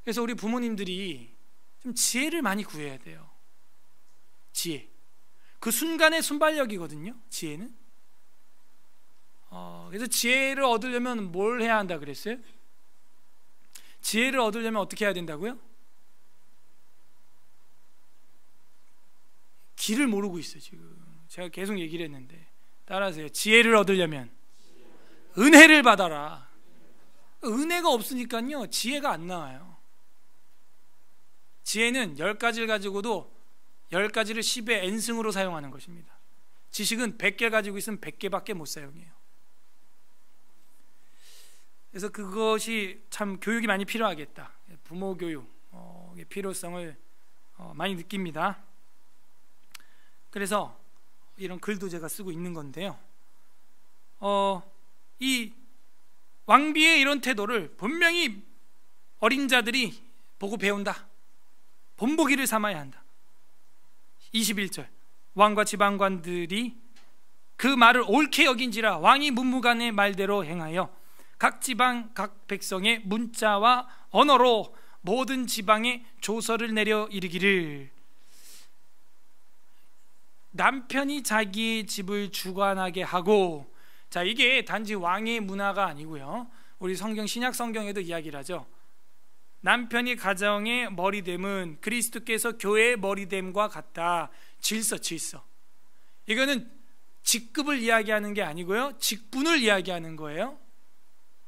Speaker 2: 그래서 우리 부모님들이 좀 지혜를 많이 구해야 돼요. 지혜, 그 순간의 순발력이거든요 지혜는. 그래서 지혜를 얻으려면 뭘 해야 한다 그랬어요? 지혜를 얻으려면 어떻게 해야 된다고요? 길을 모르고 있어요 지금. 제가 계속 얘기를 했는데 따라하세요. 지혜를 얻으려면 은혜를 받아라. 은혜가 없으니까요 지혜가 안 나와요. 지혜는 10가지를 가지고도 10가지를 10의 n승으로 사용하는 것입니다. 지식은 100개 가지고 있으면 100개밖에 못 사용해요. 그래서 그것이 참 교육이 많이 필요하겠다. 부모 교육의 필요성을 많이 느낍니다. 그래서 이런 글도 제가 쓰고 있는 건데요. 이 왕비의 이런 태도를 분명히 어린 자들이 보고 배운다. 본보기를 삼아야 한다. 21절, 왕과 지방관들이 그 말을 옳게 여긴지라 왕이 문무간의 말대로 행하여 각 지방 각 백성의 문자와 언어로 모든 지방에 조서를 내려 이르기를. 남편이 자기의 집을 주관하게 하고, 자 이게 단지 왕의 문화가 아니고요 우리 성경 신약 성경에도 이야기를 하죠. 남편이 가정의 머리됨은 그리스도께서 교회의 머리됨과 같다. 질서. 이거는 직급을 이야기하는 게 아니고요 직분을 이야기하는 거예요.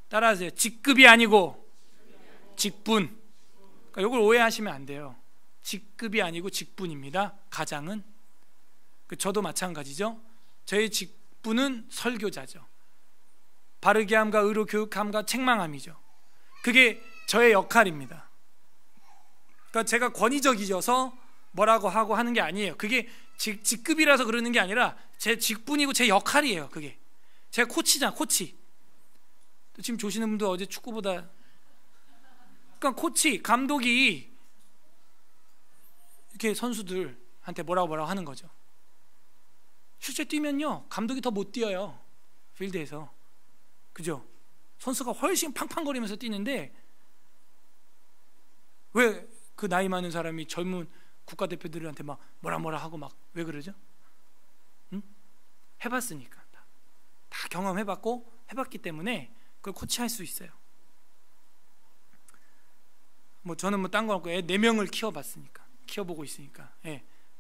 Speaker 2: 따라하세요. 직급이 아니고 직분. 그러니까 이걸 오해하시면 안 돼요. 직급이 아니고 직분입니다. 가장은 저도 마찬가지죠.
Speaker 1: 저의 직분은 설교자죠. 바르게 함과 의로 교육함과 책망함이죠. 그게 저의 역할입니다. 그러니까 제가 권위적이어서 뭐라고 하고 하는 게 아니에요. 그게 직급이라서 그러는 게 아니라 제 직분이고 제 역할이에요. 그게 제가 코치잖아, 코치. 지금 조시는 분도 어제 축구보다, 그러니까 코치, 감독이 이렇게 선수들한테 뭐라고 하는 거죠. 실제 뛰면요, 감독이 더 못 뛰어요, 필드에서. 그죠? 선수가 훨씬 팡팡거리면서 뛰는데 왜 그 나이 많은 사람이 젊은 국가대표들한테 막 뭐라 하고 막 왜 그러죠? 응? 해봤으니까. 다 경험해봤고 해봤기 때문에 그걸 코치할 수 있어요. 뭐 저는 뭐 딴 거 없고 애 4명을 키워보고 있으니까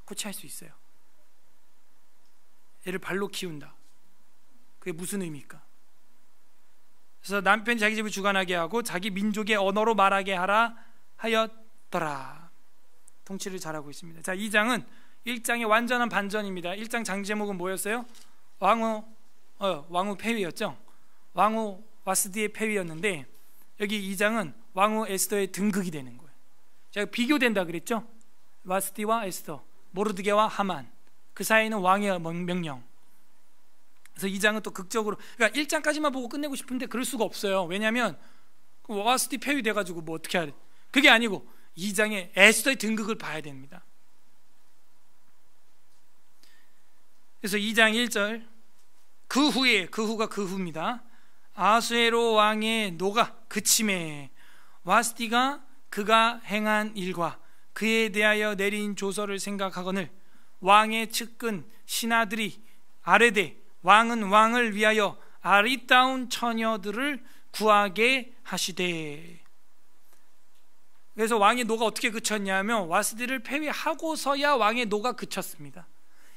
Speaker 1: 코치할 수 있어요. 애를 발로 키운다. 그게 무슨 의미일까? 그래서 남편이 자기 집을 주관하게 하고 자기 민족의 언어로 말하게 하라 하였더라. 통치를 잘하고 있습니다. 자, 2장은 1장의 완전한 반전입니다. 1장 장기 제목은 뭐였어요? 왕후 폐위였죠. 왕후 와스디의 폐위였는데 여기 2장은 왕후 에스더의 등극이 되는 거예요. 제가 비교된다 그랬죠. 와스디와 에스더, 모르드게와 하만, 그 사이는 왕의 명령. 그래서 2장은 또 극적으로, 그러니까 1장까지만 보고 끝내고 싶은데 그럴 수가 없어요. 왜냐하면 와스디 폐위돼가지고 뭐 어떻게 해야 돼. 그게 아니고 2장의 에스더의 등극을 봐야 됩니다. 그래서 2장 1절, 그 후가 그 후입니다. 아수에로 왕의 노가 그침에 와스디가 그가 행한 일과 그에 대하여 내린 조서를 생각하거늘 왕의 측근 신하들이 아뢰되 왕은 왕을 위하여 아리따운 처녀들을 구하게 하시되. 그래서 왕의 노가 어떻게 그쳤냐면 와스디를 폐위하고서야 왕의 노가 그쳤습니다.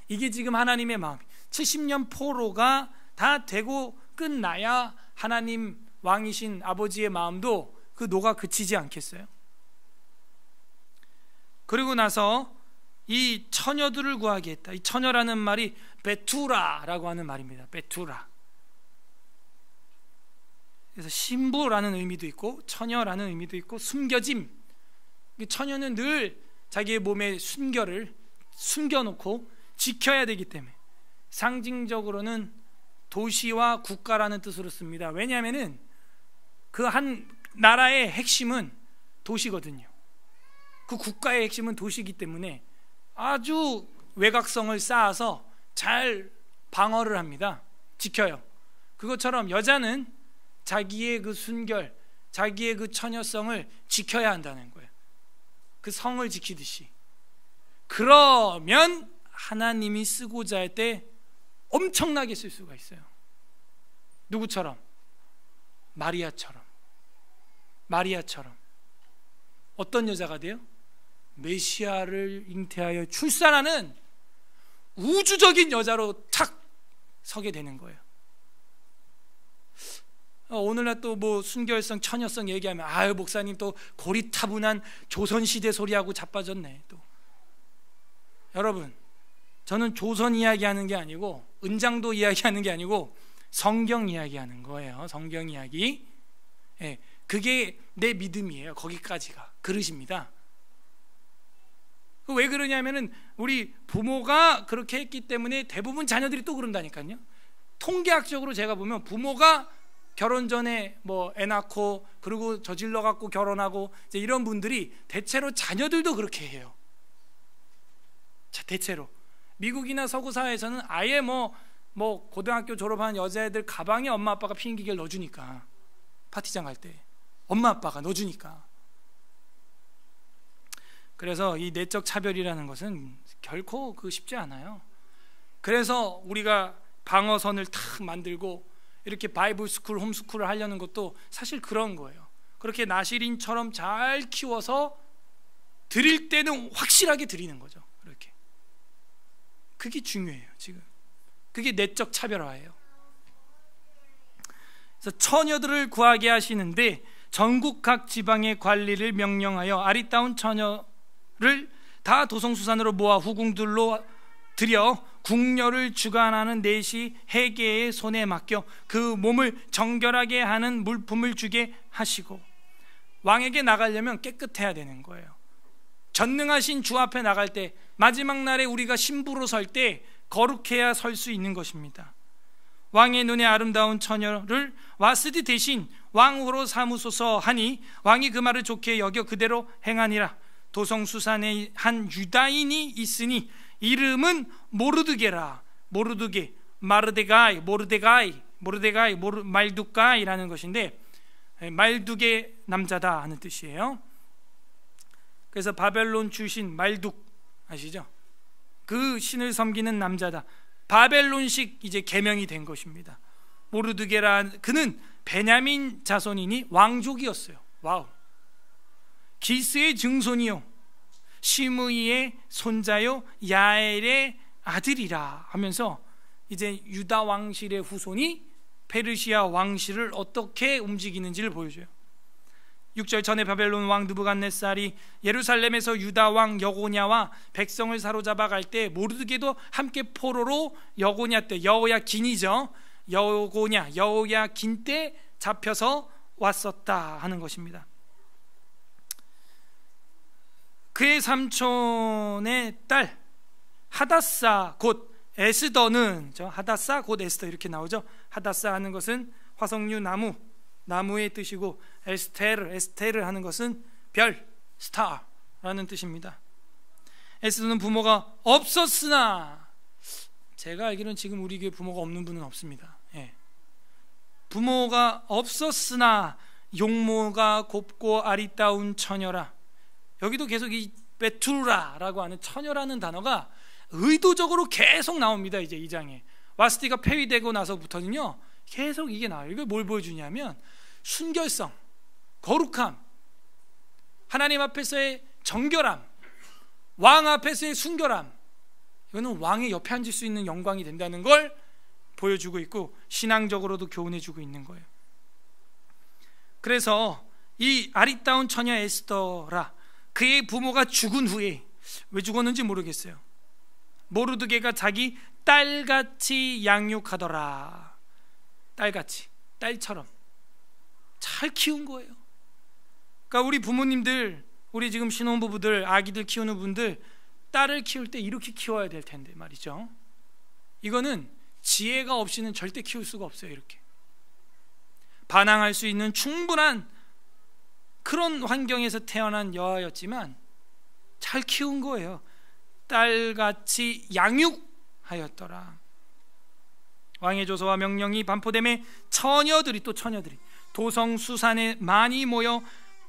Speaker 1: 이게 지금 하나님의 마음. 70년 포로가 다 되고 끝나야 하나님 왕이신 아버지의 마음도 그 노가 그치지 않겠어요? 그리고 나서 이 처녀들을 구하게 했다. 이 처녀라는 말이 베투라라고 하는 말입니다. 베투라. 그래서 신부라는 의미도 있고 처녀라는 의미도 있고 숨겨짐. 처녀는 늘 자기의 몸의 순결을 숨겨놓고 지켜야 되기 때문에 상징적으로는 도시와 국가라는 뜻으로 씁니다. 왜냐하면 그 한 나라의 핵심은 도시거든요. 그 국가의 핵심은 도시이기 때문에 아주 외곽성을 쌓아서 잘 방어를 합니다. 지켜요. 그것처럼 여자는 자기의 그 순결, 자기의 그 처녀성을 지켜야 한다는 거예요. 그 성을 지키듯이. 그러면 하나님이 쓰고자 할 때 엄청나게 쓸 수가 있어요. 누구처럼? 마리아처럼. 어떤 여자가 돼요? 메시아를 잉태하여 출산하는 우주적인 여자로 탁 서게 되는 거예요. 오늘날 또 뭐 순결성, 처녀성 얘기하면 아유 목사님 또 고리타분한 조선시대 소리하고 자빠졌네. 또 여러분, 저는 조선 이야기하는 게 아니고 은장도 이야기하는 게 아니고 성경 이야기하는 거예요. 성경 이야기. 그게 내 믿음이에요. 거기까지가 그릇입니다. 왜 그러냐면은 우리 부모가 그렇게 했기 때문에 대부분 자녀들이 또 그런다니까요. 통계학적으로 제가 보면 부모가 결혼 전에 뭐 애 낳고 그리고 저질러 갖고 결혼하고 이제 이런 분들이 대체로 자녀들도 그렇게 해요. 자, 대체로 미국이나 서구 사회에서는 아예 뭐 고등학교 졸업한 여자애들 가방에 엄마 아빠가 피임기계를 넣어주니까, 파티장 갈 때 엄마 아빠가 넣어주니까. 그래서 이 내적 차별이라는 것은 결코 쉽지 않아요. 그래서 우리가 방어선을 탁 만들고 이렇게 바이블 스쿨, 홈스쿨을 하려는 것도 사실 그런 거예요. 그렇게 나시린처럼 잘 키워서 드릴 때는 확실하게 드리는 거죠. 그렇게. 그게 중요해요. 지금 그게 내적 차별화예요. 그래서 처녀들을 구하게 하시는데 전국 각 지방의 관리를 명령하여 아리따운 처녀를 다 도성수산으로 모아 후궁들로 들여
Speaker 2: 궁녀를 주관하는 넷이 헤게의 손에 맡겨 그 몸을 정결하게 하는 물품을 주게 하시고, 왕에게 나가려면 깨끗해야 되는 거예요. 전능하신 주 앞에 나갈 때, 마지막 날에 우리가 신부로 설 때 거룩해야 설 수 있는 것입니다. 왕의 눈에 아름다운 처녀를 와스디 대신 왕후로 삼으소서 하니 왕이 그 말을 좋게 여겨 그대로 행하니라. 도성수산에 한 유다인이 있으니 이름은 모르드게라. 모르드게, 마르데가이, 말두가이라는 것인데, 말두게 남자다 하는 뜻이에요. 그래서 바벨론 출신 말둑 아시죠? 그 신을 섬기는 남자다. 바벨론식 이제 계명이 된 것입니다. 모르드게라, 그는 베냐민 자손이니 왕족이었어요. 와우. 기스의 증손이요 시므이의 손자요 야엘의 아들이라 하면서 이제 유다 왕실의 후손이 페르시아 왕실을 어떻게 움직이는지를 보여줘요. 6절, 전에 바벨론 왕 느부갓네살이 예루살렘에서 유다 왕 여고냐와 백성을 사로잡아 갈 때 모르드게도 함께 포로로 여고냐 때, 여호야긴이죠, 여호야긴 때 잡혀서 왔었다 하는 것입니다. 그의 삼촌의 딸 하다사 곧 에스더는, 하다사 곧 에스더 이렇게 나오죠. 하다사 하는 것은 화석류 나무의 뜻이고, 에스테르 하는 것은 별, 스타라는 뜻입니다. 에스더는 부모가 없었으나, 제가 알기로는 지금 우리 교회 부모가 없는 분은 없습니다. 부모가 없었으나 용모가 곱고 아리따운 처녀라. 여기도 계속 이 베투라라고 하는 처녀라는 단어가 의도적으로 계속 나옵니다. 이제 이 장에 와스티가 폐위되고 나서부터는요 계속 이게 나와요. 이걸 뭘 보여주냐면 순결성, 거룩함, 하나님 앞에서의 정결함, 왕 앞에서의 순결함, 이거는 왕의 옆에 앉을 수 있는 영광이 된다는 걸 보여주고 있고, 신앙적으로도 교훈해주고 있는 거예요. 그래서 이 아리따운 처녀 에스더라, 그의 부모가 죽은 후에, 왜 죽었는지 모르겠어요, 모르드게가 자기 딸같이 양육하더라. 딸같이, 딸처럼 잘 키운 거예요. 그러니까 우리 부모님들, 우리 지금 신혼부부들, 아기들 키우는 분들, 딸을 키울 때 이렇게 키워야 될 텐데 말이죠. 이거는 지혜가 없이는 절대 키울 수가 없어요. 이렇게 반항할 수 있는 충분한 그런 환경에서 태어난 여아였지만 잘 키운 거예요. 딸같이 양육하였더라. 왕의 조서와 명령이 반포됨에 처녀들이 도성수산에 많이 모여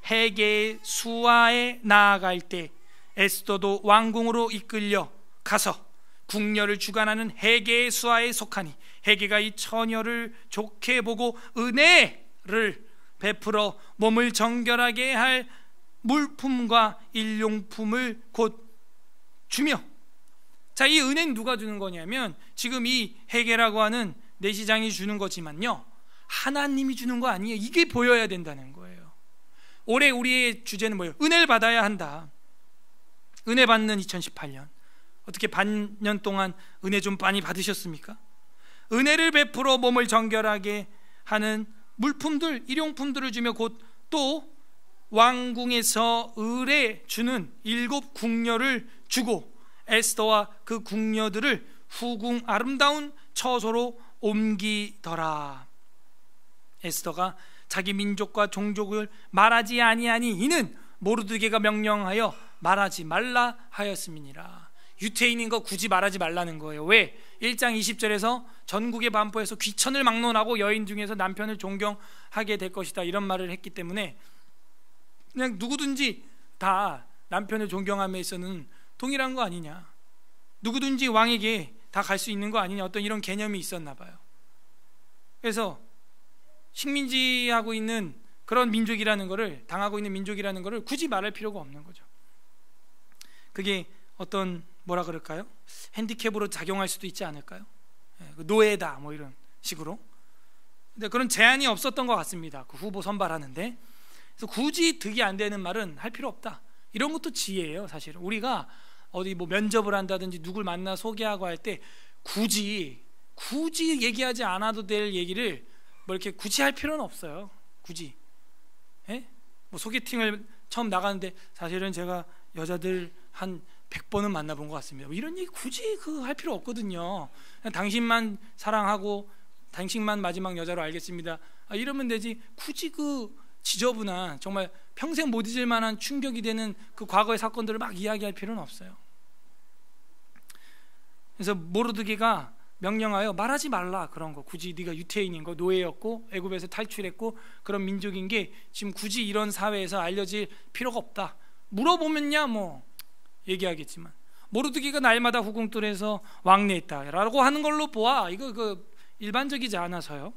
Speaker 2: 헤게의 수하에 나아갈 때 에스더도 왕궁으로 이끌려 가서 궁녀를 주관하는 헤게의 수하에 속하니, 헤게가 이 처녀를 좋게 보고 은혜를 베풀어 몸을 정결하게 할 물품과 일용품을 곧 주며, 자, 이 은혜는 누가 주는 거냐면 지금 이 헤게라고 하는 내시장이 주는 거지만요, 하나님이 주는 거 아니에요. 이게 보여야 된다는 거예요. 올해 우리의 주제는 뭐예요? 은혜를 받아야 한다. 은혜 받는 2018년. 어떻게 반년 동안 은혜 좀 많이 받으셨습니까? 은혜를 베풀어 몸을 정결하게 하는 물품들, 일용품들을 주며 곧 또 왕궁에서 을에 주는 7 궁녀를 주고 에스더와 그 궁녀들을 후궁 아름다운 처소로 옮기더라. 에스더가 자기 민족과 종족을 말하지 아니하니 이는 모르드게가 명령하여 말하지 말라 하였음이니라. 유태인인 거 굳이 말하지 말라는 거예요. 왜? 1장 20절에서 전국에 반포해서 귀천을 막론하고 여인 중에서 남편을 존경하게 될 것이다, 이런 말을 했기 때문에 그냥 누구든지 다 남편을 존경함에 있어서는 동일한 거 아니냐, 누구든지 왕에게 다 갈 수 있는 거 아니냐, 어떤 이런 개념이 있었나 봐요. 그래서 식민지하고 있는 그런 민족이라는 거를, 당하고 있는 민족이라는 거를 굳이 말할 필요가 없는 거죠. 그게 어떤 뭐라 그럴까요? 핸디캡으로 작용할 수도 있지 않을까요? 노예다 뭐 이런 식으로. 근데 그런 제한이 없었던 것 같습니다. 그 후보 선발하는데. 그래서 굳이 득이 안 되는 말은 할 필요 없다. 이런 것도 지혜예요. 사실 우리가
Speaker 1: 어디 뭐 면접을 한다든지 누굴 만나 소개하고 할 때 굳이 얘기하지 않아도 될 얘기를 뭐 이렇게 굳이 할 필요는 없어요. 굳이. 예? 뭐 소개팅을 처음 나가는데 사실은 제가 여자들 한 100번은 만나본 것 같습니다. 뭐 이런 얘기 굳이 할 필요 없거든요. 그냥 당신만 사랑하고 당신만 마지막 여자로 알겠습니다. 이러면 되지. 굳이 지저분한 정말 평생 못 잊을 만한 충격이 되는 그 과거의 사건들을 막 이야기할 필요는 없어요. 그래서 모르드게가 명령하여 말하지 말라. 그런 거 굳이 네가 유태인인 거, 노예였고 애굽에서 탈출했고 그런 민족인 게 지금 굳이 이런 사회에서 알려질 필요가 없다. 물어보면야 뭐 얘기하겠지만 모르드게가 날마다 후궁들에서 왕래했다라고 하는 걸로 보아 이거 일반적이지 않아서요.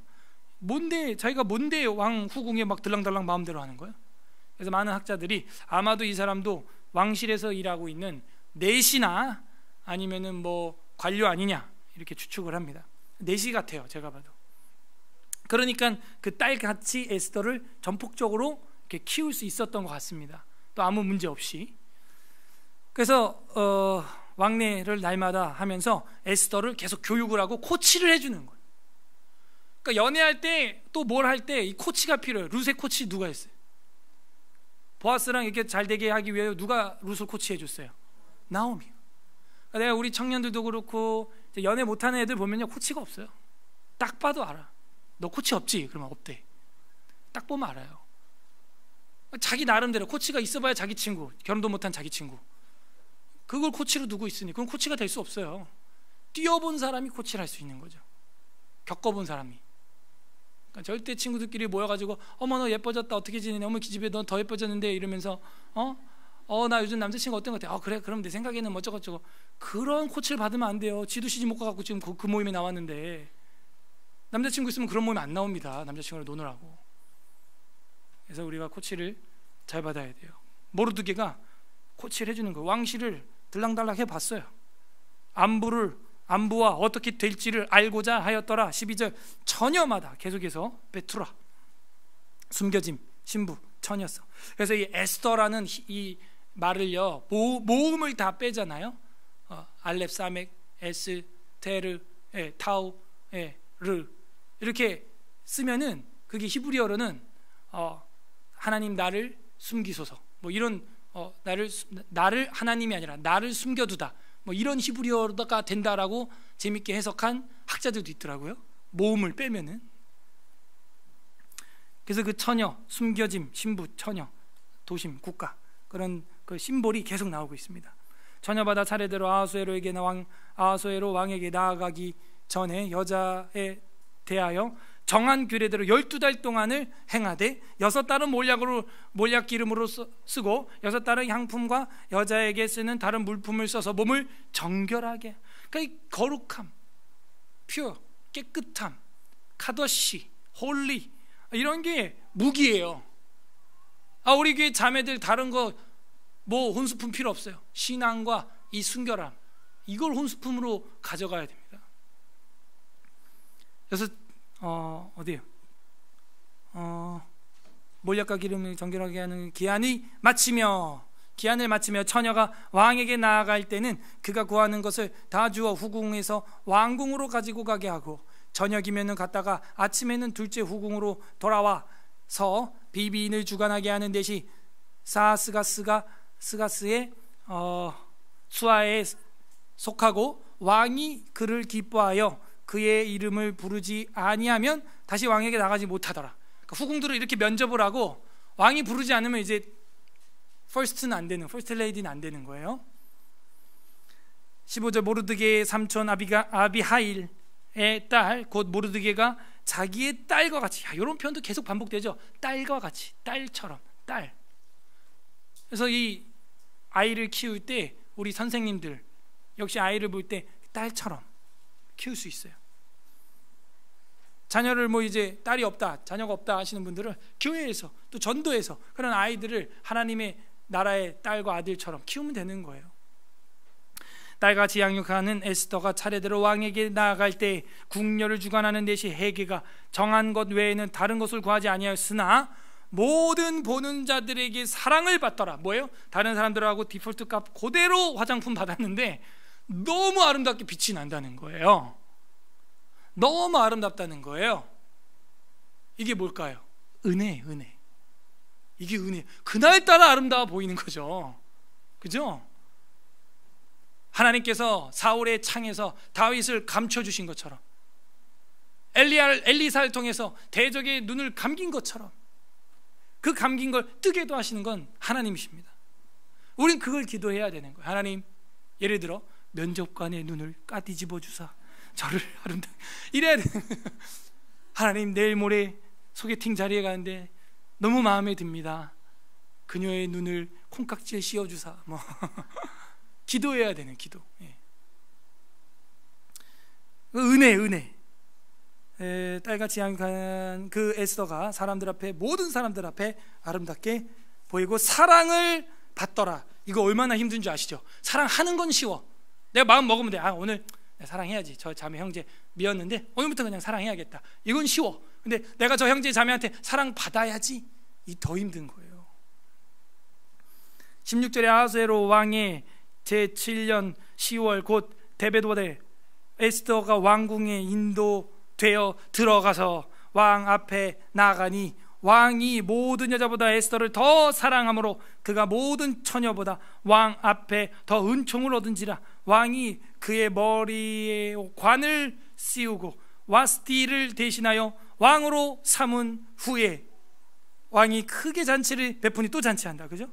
Speaker 1: 자기가 뭔데 왕 후궁에 막 들랑달랑 마음대로 하는 거예요? 그래서 많은 학자들이 아마도 이 사람도 왕실에서 일하고 있는 내시나 아니면은 뭐 관료 아니냐 이렇게 추측을 합니다. 내시 같아요, 제가 봐도. 그러니까 그 딸같이 에스더를 전폭적으로 이렇게 키울 수 있었던 것 같습니다. 또 아무 문제 없이. 그래서 왕래를 날마다 하면서 에스더를 계속 교육을 하고 코치를 해주는 거예요. 그러니까 연애할 때 또 뭘 할 때 이 코치가 필요해요. 룻의 코치 누가 했어요? 보아스랑 이렇게 잘 되게 하기 위해 누가 룻을 코치해 줬어요? 나오미. 그러니까 내가 우리 청년들도 그렇고 연애 못하는 애들 보면요 코치가 없어요. 딱 봐도 알아. 너 코치 없지? 그러면 없대. 딱 보면 알아요. 자기 나름대로 코치가 있어봐야 자기 친구, 결혼도 못한 자기 친구. 그걸 코치로 두고 있으니 그건 코치가 될 수 없어요. 뛰어본 사람이 코치를 할 수 있는 거죠. 겪어본 사람이. 그러니까 절대 친구들끼리 모여가지고 어머 너 예뻐졌다 어떻게 지내냐, 어머 기집애 너 더 예뻐졌는데 이러면서 나 요즘 남자친구 어떤 것 같아? 그래 그럼 내 생각에는 뭐 저것저것. 그런 코치를 받으면 안 돼요. 지도 시집 못 가갖고 지금 그 모임에 나왔는데. 남자친구 있으면 그런 모임 안 나옵니다. 남자친구를 노느라고. 그래서 우리가 코치를 잘 받아야 돼요. 모르드게가 코치를 해주는 거예요. 왕실을 들락달락 해봤어요. 안부와 어떻게 될지를 알고자 하였더라. 12절 처녀마다 계속해서 베투라, 숨겨짐, 신부, 처녀서. 그래서 이 에스더라는 이 말을요 모음을 다 빼잖아요. 알렙, 사멕, 에스, 테르, 타우, 르 이렇게 쓰면은 그게 히브리어로는 하나님 나를 숨기소서 뭐 이런 나를 하나님이 아니라 나를 숨겨두다 뭐 이런 히브리어가 된다라고 재밌게 해석한 학자들도 있더라고요. 모음을 빼면은. 그래서 그 처녀, 숨겨짐, 신부, 처녀, 도심, 국가 그런 그 심볼이 계속 나오고 있습니다. 처녀마다 차례대로 아하수에로 왕에게 나아가기 전에 여자에 대하여 정한 규례대로 12달 동안을 행하되 6달은 몰약 기름으로 쓰고 6달은 향품과 여자에게 쓰는 다른 물품을 써서 몸을 정결하게. 그러니까 이 거룩함, 퓨어, 깨끗함, 카더시, 홀리 이런 게 무기예요. 우리 교회 자매들 다른 거 뭐 혼수품 필요 없어요. 신앙과 이 순결함 이걸 혼수품으로 가져가야 됩니다. 그래서 어디요? 몰약과 기름을 정결하게 하는 기한을 마치며 처녀가 왕에게 나아갈 때는 그가 구하는 것을 다 주어 후궁에서 왕궁으로 가지고 가게 하고 저녁이면은 갔다가 아침에는 둘째 후궁으로 돌아와서 비비인을 주관하게 하는 대시 스가스의 수하에 속하고 왕이 그를 기뻐하여 그의 이름을 부르지 아니하면 다시 왕에게 나가지 못하더라. 그러니까 후궁들을 이렇게 면접을 하고 왕이 부르지 않으면 이제 퍼스트 레이디는 안 되는 거예요. 15절 모르드게의 삼촌 아비하일의 딸 곧 모르드게가 자기의 딸과 같이 이런 표현도 계속 반복되죠. 딸과 같이, 딸처럼, 딸. 그래서 이 아이를 키울 때 우리 선생님들 역시 아이를 볼 때 딸처럼 키울 수 있어요. 자녀를 이제 딸이 없다, 자녀가 없다 하시는 분들은 교회에서 또 전도에서 그런 아이들을 하나님의 나라의 딸과 아들처럼 키우면 되는 거예요. 딸같이 양육하는 에스더가 차례대로 왕에게 나아갈 때 궁녀를 주관하는 대신 헤게가 정한 것 외에는 다른 것을 구하지 아니하였으나
Speaker 2: 모든 보는 자들에게 사랑을 받더라. 뭐예요? 다른 사람들하고 디폴트 값 그대로 화장품 받았는데 너무 아름답게 빛이 난다는 거예요. 너무 아름답다는 거예요. 이게 뭘까요? 은혜. 이게 은혜. 그날따라 아름다워 보이는 거죠. 그죠? 하나님께서 사울의 창에서 다윗을 감춰주신 것처럼, 엘리사를 통해서 대적의 눈을 감긴 것처럼, 그 감긴 걸 뜨게도 하시는 건 하나님이십니다. 우린 그걸 기도해야 되는 거예요. 하나님, 예를 들어 면접관의 눈을 까뒤집어 주사 저를 아름답게, 이래야 되는 거예요. 하나님, 내일 모레 소개팅 자리에 가는데 너무 마음에 듭니다. 그녀의 눈을 콩깍지에 씌워주사. 뭐 기도해야 되는 기도. 예. 은혜. 딸같이 양육한 그 에스더가 사람들 앞에, 모든 사람들 앞에 아름답게 보이고 사랑을 받더라. 이거 얼마나 힘든 줄 아시죠? 사랑하는 건 쉬워. 내가 마음 먹으면 돼. 오늘 사랑해야지. 저 자매 형제 미웠는데 오늘부터 그냥 사랑해야겠다. 이건 쉬워. 근데 내가 저 형제 자매한테 사랑받아야지, 이 더 힘든 거예요. 16절에 아하수에로 왕의 제7년 10월 곧 데베도데 에스더가 왕궁에 인도되어 들어가서 왕 앞에 나가니 왕이 모든 여자보다 에스더를 더 사랑하므로 그가 모든 처녀보다 왕 앞에 더 은총을 얻은지라. 왕이 그의 머리에 관을 씌우고 와스티를 대신하여 왕으로 삼은 후에 왕이 크게 잔치를 베푸니, 또 잔치한다, 그죠?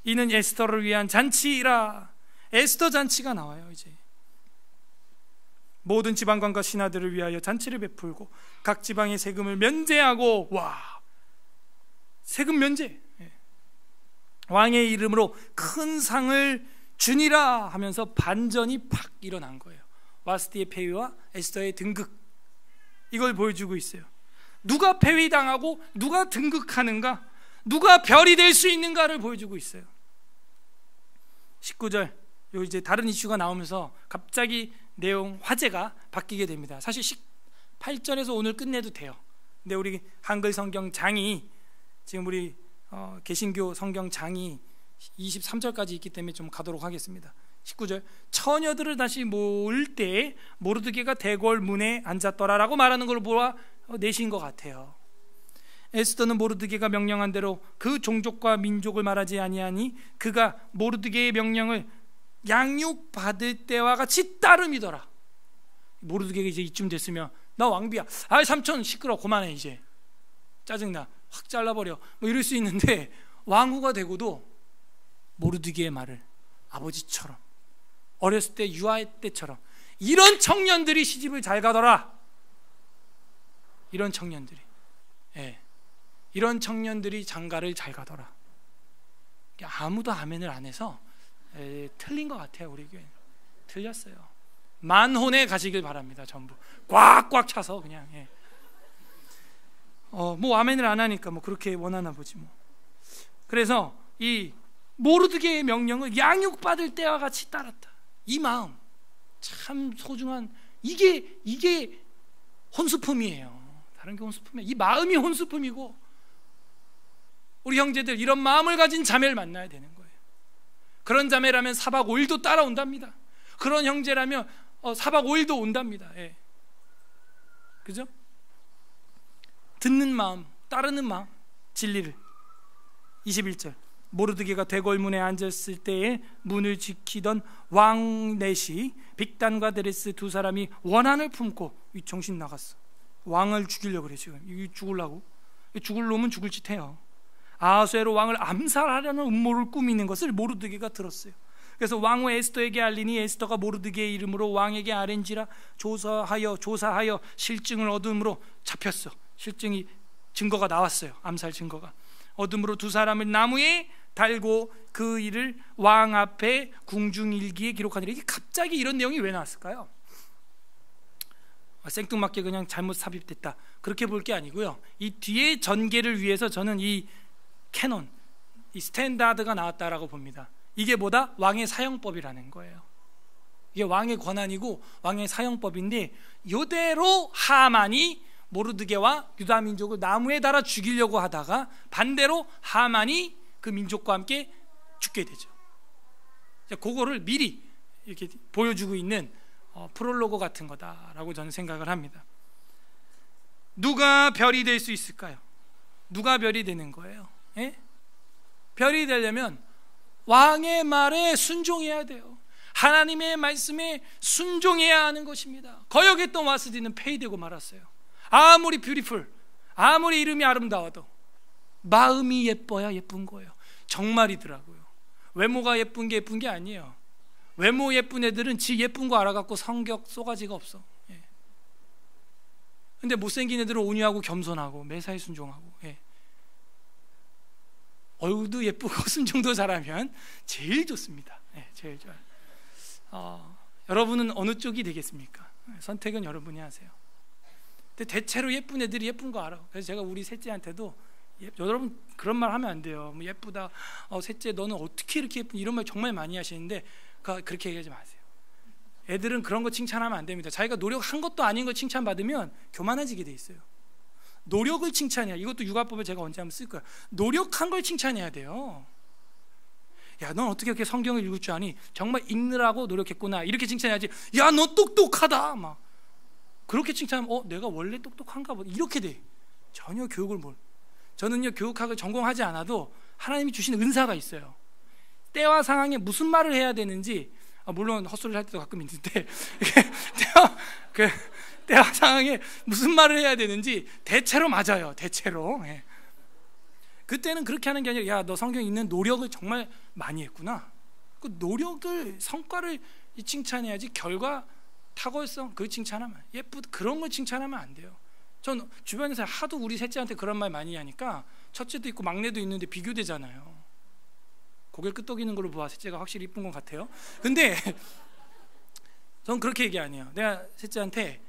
Speaker 2: 이는 에스더를 위한 잔치라. 에스더 잔치가 나와요. 이제 모든 지방관과 신하들을 위하여 잔치를 베풀고 각 지방의 세금을 면제하고, 와, 세금 면제, 왕의 이름으로 큰 상을 주니라 하면서 반전이 팍 일어난 거예요. 와스티의 폐위와 에스더의 등극, 이걸 보여주고 있어요. 누가 폐위당하고 누가 등극하는가, 누가 별이 될 수 있는가를 보여주고 있어요. 19절, 요 이제 다른 이슈가 나오면서 갑자기 내용, 화제가 바뀌게 됩니다. 사실 18절에서 오늘 끝내도 돼요. 근데 우리 한글 성경 장이, 지금 우리 개신교 성경 장이 23절까지 있기 때문에 좀 가도록 하겠습니다. 19절, 처녀들을 다시 모을 때 모르드게가 대궐 문에 앉았더라라고 말하는 걸 보아 내신 것 같아요. 에스더는 모르드게가 명령한 대로 그 종족과 민족을 말하지 아니하니 그가 모르드게의 명령을 양육받을 때와 같이 따름이더라. 모르드게가 이제 이쯤 됐으면, 나 왕비야, 삼촌 시끄러, 그만해, 이제 짜증나, 확 잘라버려, 뭐 이럴 수 있는데, 왕후가 되고도 모르드게의 말을 아버지처럼, 어렸을 때 유아 때처럼, 이런 청년들이 시집을 잘 가더라. 이런 청년들이, 이런 청년들이 장가를 잘 가더라. 아무도 아멘을 안 해서 틀린 것 같아요. 우리 교회는 틀렸어요. 만혼에 가시길 바랍니다. 전부 꽉꽉 차서 그냥. 뭐 아멘을 안 하니까 뭐 그렇게 원하나 보지 뭐. 그래서 이 모르드게의 명령을 양육받을 때와 같이 따랐다. 이 마음 참 소중한, 이게 혼수품이에요. 다른 게 혼수품이에요. 이 마음이 혼수품이고, 우리 형제들 이런 마음을 가진 자매를 만나야 되는 거예요. 그런 자매라면 4박 5일도 따라온답니다. 그런 형제라면 4박 5일도 온답니다. 그죠? 듣는 마음, 따르는 마음, 진리를. 21절, 모르드게가 대궐문에 앉았을 때에 문을 지키던 왕넷이 빅단과 데레스 두 사람이 원한을 품고 정신 나갔어. 왕을 죽이려고 그래. 지금 이 죽으려고, 죽을 놈은 죽을 짓 해요. 아하수에로 왕을 암살하려는 음모를 꾸미는 것을 모르드게가 들었어요. 그래서 왕후 에스더에게 알리니 에스더가 모르드게의 이름으로 왕에게 아렌지라 조사하여 실증을 얻음으로 잡혔어. 실증이, 증거가 나왔어요. 암살 증거가. 얻음으로 두 사람을 나무에 달고 그 일을 왕 앞에 궁중일기에 기록하니라. 이게 갑자기 이런 내용이 왜 나왔을까요? 생뚱맞게 그냥 잘못 삽입됐다, 그렇게 볼 게 아니고요. 이 뒤에 전개를 위해서 저는 이 캐논, 이 스탠다드가 나왔다라고 봅니다. 이게 뭐다? 왕의 사형법이라는 거예요. 이게 왕의 권한이고 왕의 사형법인데, 이대로 하만이
Speaker 1: 모르드게와 유다 민족을 나무에 달아 죽이려고 하다가 반대로 하만이 그 민족과 함께 죽게 되죠. 그거를 미리 이렇게 보여주고 있는 프롤로그 같은 거다라고 저는 생각을 합니다. 누가 별이 될 수 있을까요? 누가 별이 되는 거예요? 예? 별이 되려면 왕의 말에 순종해야 돼요. 하나님의 말씀에 순종해야 하는 것입니다. 거역했던 와스디는 폐위되고 말았어요. 아무리 뷰티풀, 아무리 이름이 아름다워도 마음이 예뻐야 예쁜 거예요. 정말이더라고요. 외모가 예쁜 게 아니에요. 외모 예쁜 애들은 지 예쁜 거 알아갖고 성격 쏘가지가 없어. 예. 근데 못생긴 애들은 온유하고 겸손하고 매사에 순종하고, 예. 얼굴도 예쁘고 순종도 잘하면 제일 좋습니다. 예, 제일 좋아요. 여러분은 어느 쪽이 되겠습니까? 선택은 여러분이 하세요. 근데 대체로 예쁜 애들이 예쁜 거 알아. 그래서 제가 우리 셋째한테도 여러분 그런 말 하면 안 돼요. 뭐 예쁘다, 셋째 너는 어떻게 이렇게 예쁜, 이런 말 정말 많이 하시는데 그렇게 얘기하지 마세요. 애들은 그런 거 칭찬하면 안 됩니다. 자기가 노력한 것도 아닌 거 칭찬받으면 교만해지게 돼 있어요. 노력을 칭찬해야, 이것도 육아법에 제가 언제 한번 쓸 거야. 노력한 걸 칭찬해야 돼요. 야, 넌 어떻게 이렇게 성경을 읽을 줄 아니? 정말 읽느라고 노력했구나, 이렇게 칭찬해야지. 야, 너 똑똑하다, 막 그렇게 칭찬하면 내가 원래 똑똑한가 보다, 이렇게 돼. 전혀 교육을 저는요, 교육학을 전공하지 않아도 하나님이 주신 은사가 있어요. 때와 상황에 무슨 말을 해야 되는지, 물론 헛소리를 할 때도 가끔 있는데 때와 상황에 무슨 말을 해야 되는지 대체로 맞아요. 대체로. 예. 그때는 그렇게 하는 게 아니라, 야, 너 성경 읽는 노력을 정말 많이 했구나. 그 노력을, 성과를 칭찬해야지, 결과, 탁월성, 그 칭찬하면, 그런 걸 칭찬하면 안 돼요. 전 주변에서 하도 우리 셋째한테 그런 말 많이 하니까 첫째도 있고 막내도 있는데 비교되잖아요. 고개를 끄덕이는 걸로 봐 셋째가 확실히 이쁜 것 같아요. 근데 전 그렇게 얘기 안 해요. 내가 셋째한테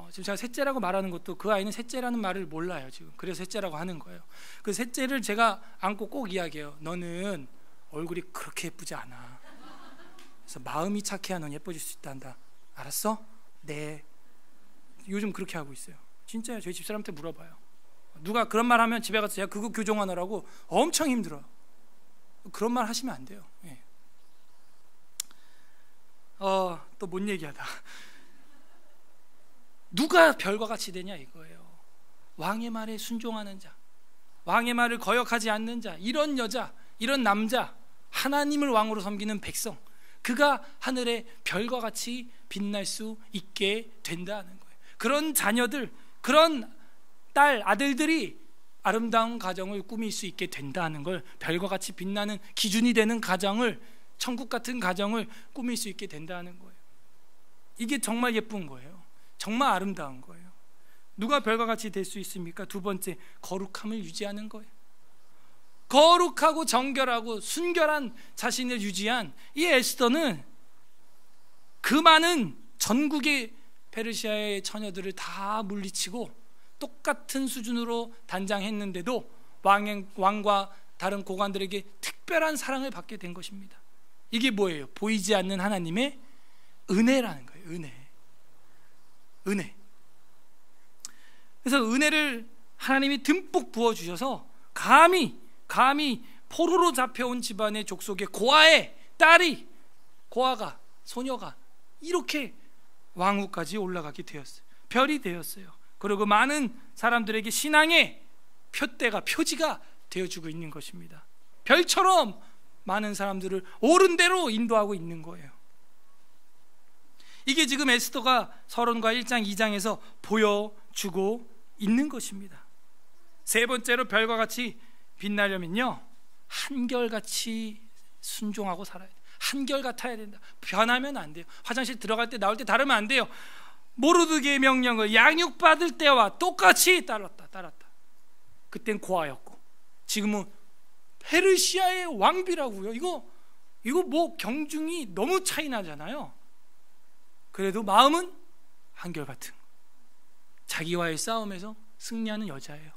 Speaker 1: 지금 제가 셋째라고 말하는 것도 그 아이는 셋째라는 말을 몰라요 지금. 그래서 셋째라고 하는 거예요. 그 셋째를 제가 안고 꼭 이야기해요. 너는 얼굴이 그렇게 예쁘지 않아. 그래서 마음이 착해야 넌 예뻐질 수 있단다. 알았어? 네. 요즘 그렇게 하고 있어요. 진짜요. 저희 집사람한테 물어봐요. 누가 그런 말 하면 집에 가서 제가 그거 교정하느라고 엄청 힘들어요. 그런 말 하시면 안 돼요. 예. 또 뭔 얘기하다. 누가 별과 같이 되냐 이거예요. 왕의 말에 순종하는 자, 왕의 말을 거역하지 않는 자, 이런 여자, 이런 남자, 하나님을 왕으로 섬기는 백성, 그가 하늘의 별과 같이 빛날 수 있게 된다는 거예요. 그런 자녀들, 그런 딸, 아들들이 아름다운 가정을 꾸밀 수 있게 된다는 걸, 별과 같이 빛나는 기준이 되는 가정을, 천국 같은 가정을 꾸밀 수 있게 된다는 거예요. 이게 정말 예쁜 거예요. 정말 아름다운 거예요. 누가 별과 같이 될 수 있습니까? 두 번째, 거룩함을 유지하는 거예요. 거룩하고 정결하고 순결한 자신을 유지한 이 에스더는 그 많은 전국의 페르시아의 처녀들을 다 물리치고 똑같은 수준으로 단장했는데도 왕과 다른 고관들에게 특별한 사랑을 받게 된 것입니다. 이게 뭐예요? 보이지 않는 하나님의 은혜라는 거예요. 은혜. 그래서 은혜를 하나님이 듬뿍 부어주셔서 감히 포로로 잡혀온 집안의 족속의 고아의 딸이, 고아가, 소녀가 이렇게 왕후까지 올라가게 되었어요. 별이 되었어요. 그리고 많은 사람들에게 신앙의 표지가 되어주고 있는 것입니다. 별처럼 많은 사람들을 옳은 대로 인도하고 있는 거예요. 이게 지금 에스더가 서론과 1장 2장에서 보여주고 있는 것입니다. 세 번째로 별과 같이 빛나려면요, 한결같이 순종하고 살아야 돼요. 한결같아야 된다. 변하면 안 돼요. 화장실 들어갈 때 나올 때 다르면 안 돼요. 모르드게의 명령을 양육받을 때와 똑같이 따랐다. 그땐 고아였고 지금은 페르시아의 왕비라고요. 이거 뭐 경중이 너무 차이 나잖아요. 그래도 마음은 한결같은, 자기와의 싸움에서 승리하는 여자예요.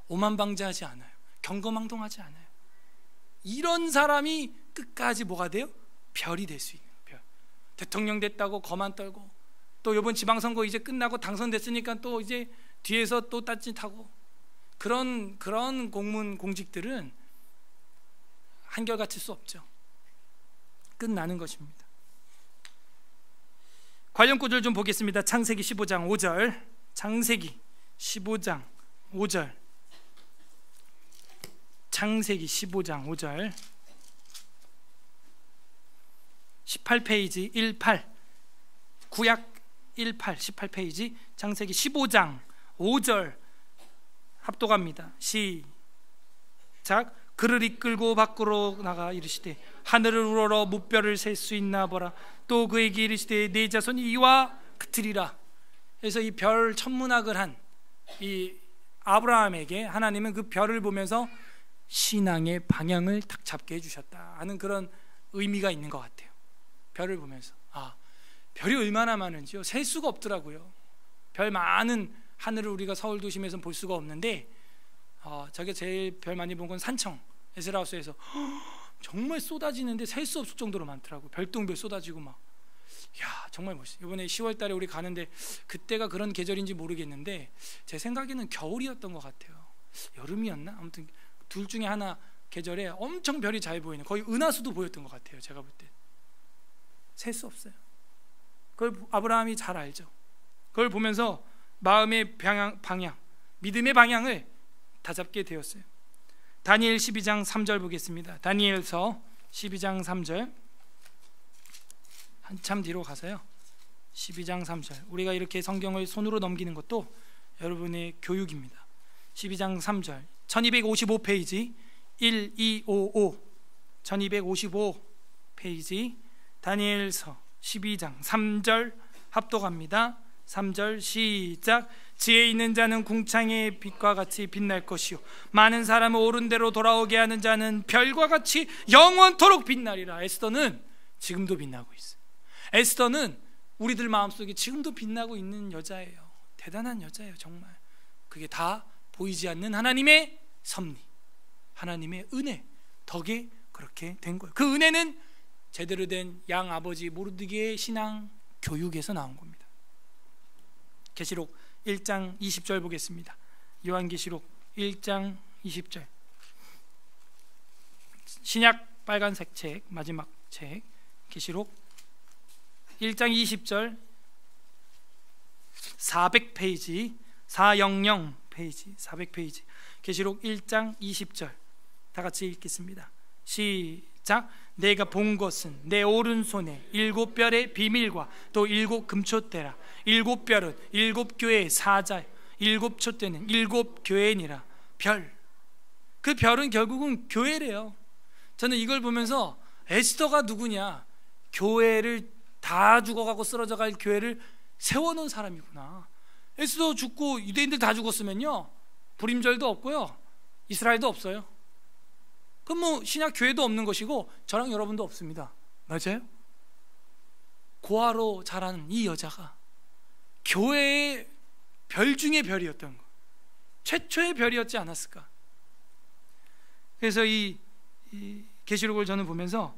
Speaker 1: 오만방자하지 않아요. 경거망동하지 않아요. 이런 사람이 끝까지 뭐가 돼요? 별이 될 수 있는 별. 대통령 됐다고 거만 떨고, 또 이번 지방선거 이제 끝나고 당선됐으니까 또 이제 뒤에서 또 딴짓하고 그런 공직들은 한결같을 수 없죠. 끝나는 것입니다.
Speaker 2: 관련 구절 좀 보겠습니다. 창세기 15장 5절. 창세기 15장 5절. 창세기 15장 5절. 18페이지 18. 구약 18 18페이지 창세기 15장 5절 합독합니다. 시작. 그를 이끌고 밖으로 나가 이르시되 하늘을 우러러 무별을 셀 수 있나 보라. 또 그에게 이르시되 네 자손이 이와 같으리라.
Speaker 1: 그래서 이 별 천문학을 한 이 아브라함에게 하나님은 그 별을 보면서 신앙의 방향을 딱 잡게 해주셨다 하는 그런 의미가 있는 것 같아요. 별을 보면서 별이 얼마나 많은지요 셀 수가 없더라고요. 별 많은 하늘을 우리가 서울 도심에서는 볼 수가 없는데 저게 제일 별 많이 본 건 산청 에스라우스에서 정말 쏟아지는데 셀 수 없을 정도로 많더라고요. 별똥별 쏟아지고 막. 야, 정말 멋있어요. 이번에 10월 달에 우리 가는데 그때가 그런 계절인지 모르겠는데 제 생각에는 겨울이었던 것 같아요. 여름이었나? 아무튼 둘 중에 하나 계절에 엄청 별이 잘 보이는, 거의 은하수도 보였던 것 같아요. 제가 볼 때 셀 수 없어요. 그걸 아브라함이 잘 알죠. 그걸 보면서 마음의 방향, 믿음의 방향을 다잡게 되었어요. 다니엘 12장 3절 보겠습니다. 다니엘서 12장 3절, 한참 뒤로 가서요. 12장 3절. 우리가 이렇게 성경을 손으로 넘기는 것도 여러분의 교육입니다. 12장 3절 1255페이지 1255 1255페이지 다니엘서 12장 3절 합독합니다. 3절 시작. 지혜 있는 자는 궁창의 빛과 같이 빛날 것이요 많은 사람을 옳은 대로 돌아오게 하는 자는 별과 같이 영원토록 빛나리라. 에스더는 지금도 빛나고 있어요. 에스더는 우리들 마음속에 지금도 빛나고 있는 여자예요. 대단한 여자예요. 정말. 그게 다 보이지 않는 하나님의 섭리, 하나님의 은혜 덕에 그렇게 된 거예요. 그 은혜는 제대로 된 양아버지 모르드게의 신앙 교육에서 나온 겁니다. 계시록 1장 20절 보겠습니다. 요한계시록 1장 20절. 신약 빨간색 책, 마지막 책, 계시록 1장 20절 400페이지 400페이지 400페이지 계시록 1장 20절 다 같이 읽겠습니다. 시작. 내가 본 것은 내 오른손에 7별의 비밀과 또 7 금촛대라. 7별은 7 교회의 사자요 7 촛대는 7 교회니라. 별, 그 별은 결국은 교회래요. 저는 이걸 보면서 에스더가 누구냐, 교회를 다 죽어가고 쓰러져갈 교회를 세워놓은 사람이구나. 에스더 죽고 유대인들 다 죽었으면요 불임절도 없고요 이스라엘도 없어요. 그럼 뭐 신약 교회도 없는 것이고 저랑 여러분도 없습니다. 맞아요? 고아로 자란 이 여자가 교회의 별 중의 별이었던 거, 최초의 별이었지 않았을까. 그래서 이 계시록을 저는 보면서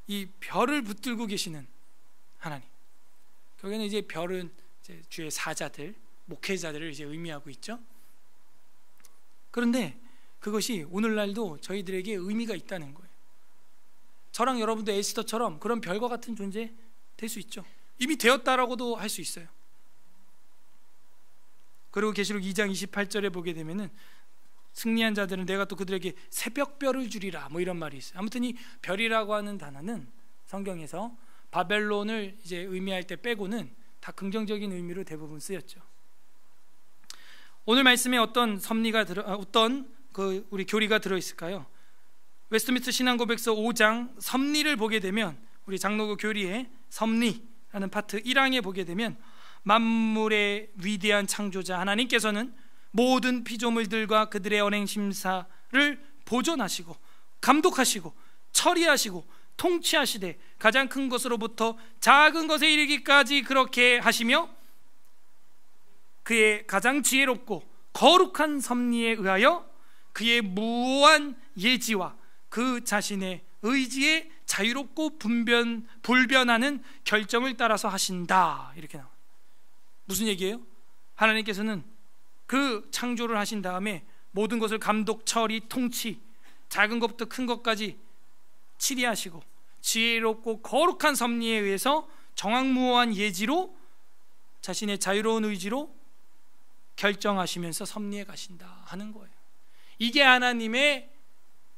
Speaker 1: 이 별을 붙들고 계시는 하나님, 거기는 이제 별은 이제 주의 사자들, 목회자들을 이제 의미하고 있죠. 그런데 그것이 오늘날도 저희들에게 의미가 있다는 거예요. 저랑 여러분도 에스더처럼 그런 별과 같은 존재 될 수 있죠. 이미 되었다라고도 할 수 있어요. 그리고 계시록 2장 28절에 보게 되면은 승리한 자들은 내가 또 그들에게 새벽별을 주리라, 뭐 이런 말이 있어요. 아무튼 이 별이라고 하는 단어는 성경에서 바벨론을 이제 의미할 때 빼고는 다 긍정적인 의미로 대부분 쓰였죠. 오늘 말씀에 어떤 섭리가 우리 교리가 들어 있을까요? 웨스트민스터 신앙고백서 5장 섭리를 보게 되면, 우리 장로교 교리의 섭리라는 파트 1항에 보게 되면, 만물의 위대한 창조자 하나님께서는 모든 피조물들과 그들의 언행 심사를 보존하시고 감독하시고 처리하시고 통치하시되 가장 큰 것으로부터 작은 것에 이르기까지 그렇게 하시며, 그의 가장 지혜롭고 거룩한 섭리에 의하여 그의 무오한 예지와 그 자신의 의지에 자유롭고 불변하는 결정을 따라서 하신다. 이렇게 나와요. 무슨 얘기예요?
Speaker 2: 하나님께서는 그 창조를 하신 다음에 모든 것을 감독, 처리, 통치, 작은 것부터 큰 것까지 치리하시고 지혜롭고 거룩한 섭리에 의해서 정확무호한 예지로 자신의 자유로운 의지로 결정하시면서 섭리해 가신다 하는 거예요. 이게 하나님의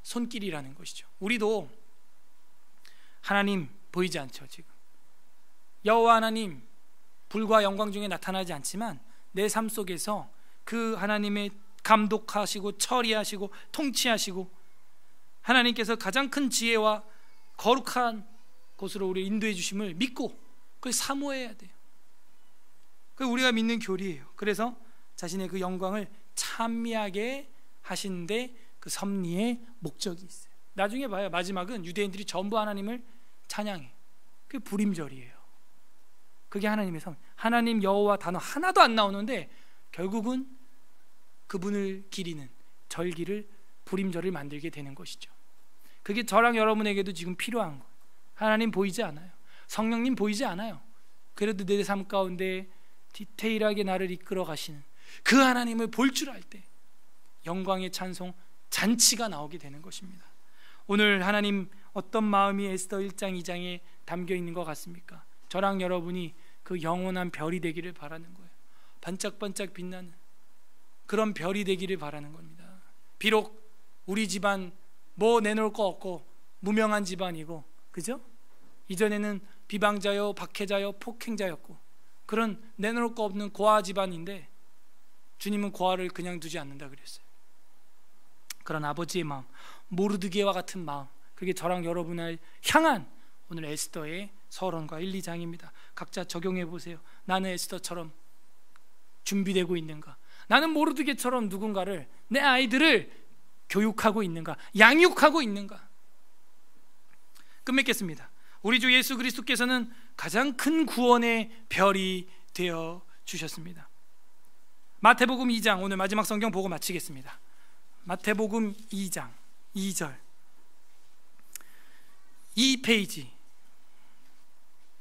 Speaker 2: 손길이라는 것이죠. 우리도 하나님 보이지 않죠. 지금 여호와 하나님 불과 영광 중에 나타나지 않지만 내 삶 속에서 그 하나님의 감독하시고 처리하시고 통치하시고 하나님께서 가장 큰 지혜와 거룩한 곳으로 우리를 인도해 주심을 믿고 그걸 사모해야 돼요. 그게 우리가 믿는 교리예요. 그래서 자신의 그 영광을 찬미하게 하시는데 그 섭리의 목적이 있어요. 나중에 봐요. 마지막은 유대인들이 전부 하나님을 찬양해. 그게 불임절이에요. 그게 하나님의 섭리. 하나님 여호와 단어 하나도 안 나오는데 결국은 그분을 기리는 절기를 불임절을 만들게 되는 것이죠. 그게 저랑 여러분에게도 지금 필요한 거예요. 하나님 보이지 않아요. 성령님 보이지 않아요. 그래도 내 삶 가운데 디테일하게 나를 이끌어 가시는 그 하나님을 볼 줄 알 때 영광의 찬송 잔치가 나오게 되는 것입니다. 오늘 하나님 어떤 마음이 에스더 1장 2장에 담겨 있는 것 같습니까? 저랑 여러분이 그 영원한 별이 되기를 바라는 거예요. 반짝반짝 빛나는 그런 별이 되기를 바라는 겁니다. 비록 우리 집안 뭐 내놓을 거 없고 무명한 집안이고, 그죠? 이전에는 비방자요, 박해자요, 폭행자였고 그런 내놓을 거 없는 고아 집안인데 주님은 고아를 그냥 두지 않는다 그랬어요. 그런 아버지의 마음, 모르드게와 같은 마음, 그게 저랑 여러분을 향한 오늘 에스더의 서론과 1, 2장입니다. 각자 적용해 보세요. 나는 에스더처럼 준비되고 있는가? 나는 모르드게처럼 누군가를, 내 아이들을 교육하고 있는가? 양육하고 있는가? 끝맺겠습니다. 우리 주 예수 그리스도께서는 가장 큰 구원의 별이 되어 주셨습니다. 마태복음 2장, 오늘 마지막 성경 보고 마치겠습니다. 마태복음 2장 2절, 2페이지,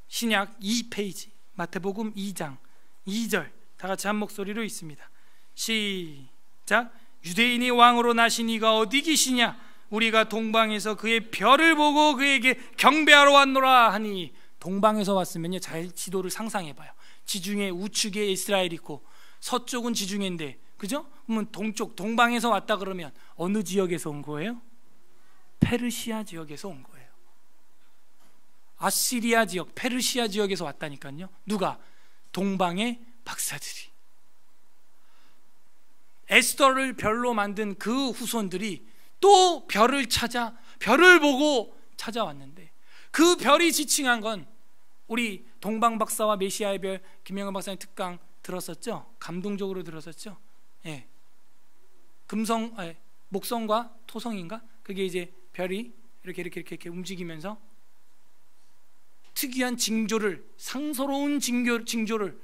Speaker 2: 신약 2페이지, 마태복음 2장 2절, 다 같이 한 목소리로 읽습니다. 시작. 유대인의 왕으로 나신 이가 어디 계시냐? 우리가 동방에서 그의 별을 보고 그에게 경배하러 왔노라 하니. 동방에서 왔으면요, 잘 지도를 상상해봐요. 지중해 우측에 이스라엘 있고 서쪽은 지중해인데, 그죠? 그러면 동쪽 동방에서 왔다 그러면 어느 지역에서 온 거예요? 페르시아 지역에서 온 거예요. 아시리아 지역, 페르시아 지역에서 왔다니까요. 누가? 동방의 박사들이. 에스더를 별로 만든 그 후손들이 또 별을 찾아, 별을 보고 찾아왔는데, 그 별이 지칭한 건 우리 동방 박사와 메시아의 별, 김영환 박사님 특강 들었었죠? 감동적으로 들었었죠? 예. 목성과 토성인가? 그게 이제 별이 이렇게 움직이면서 특이한 징조를, 상서로운 징조를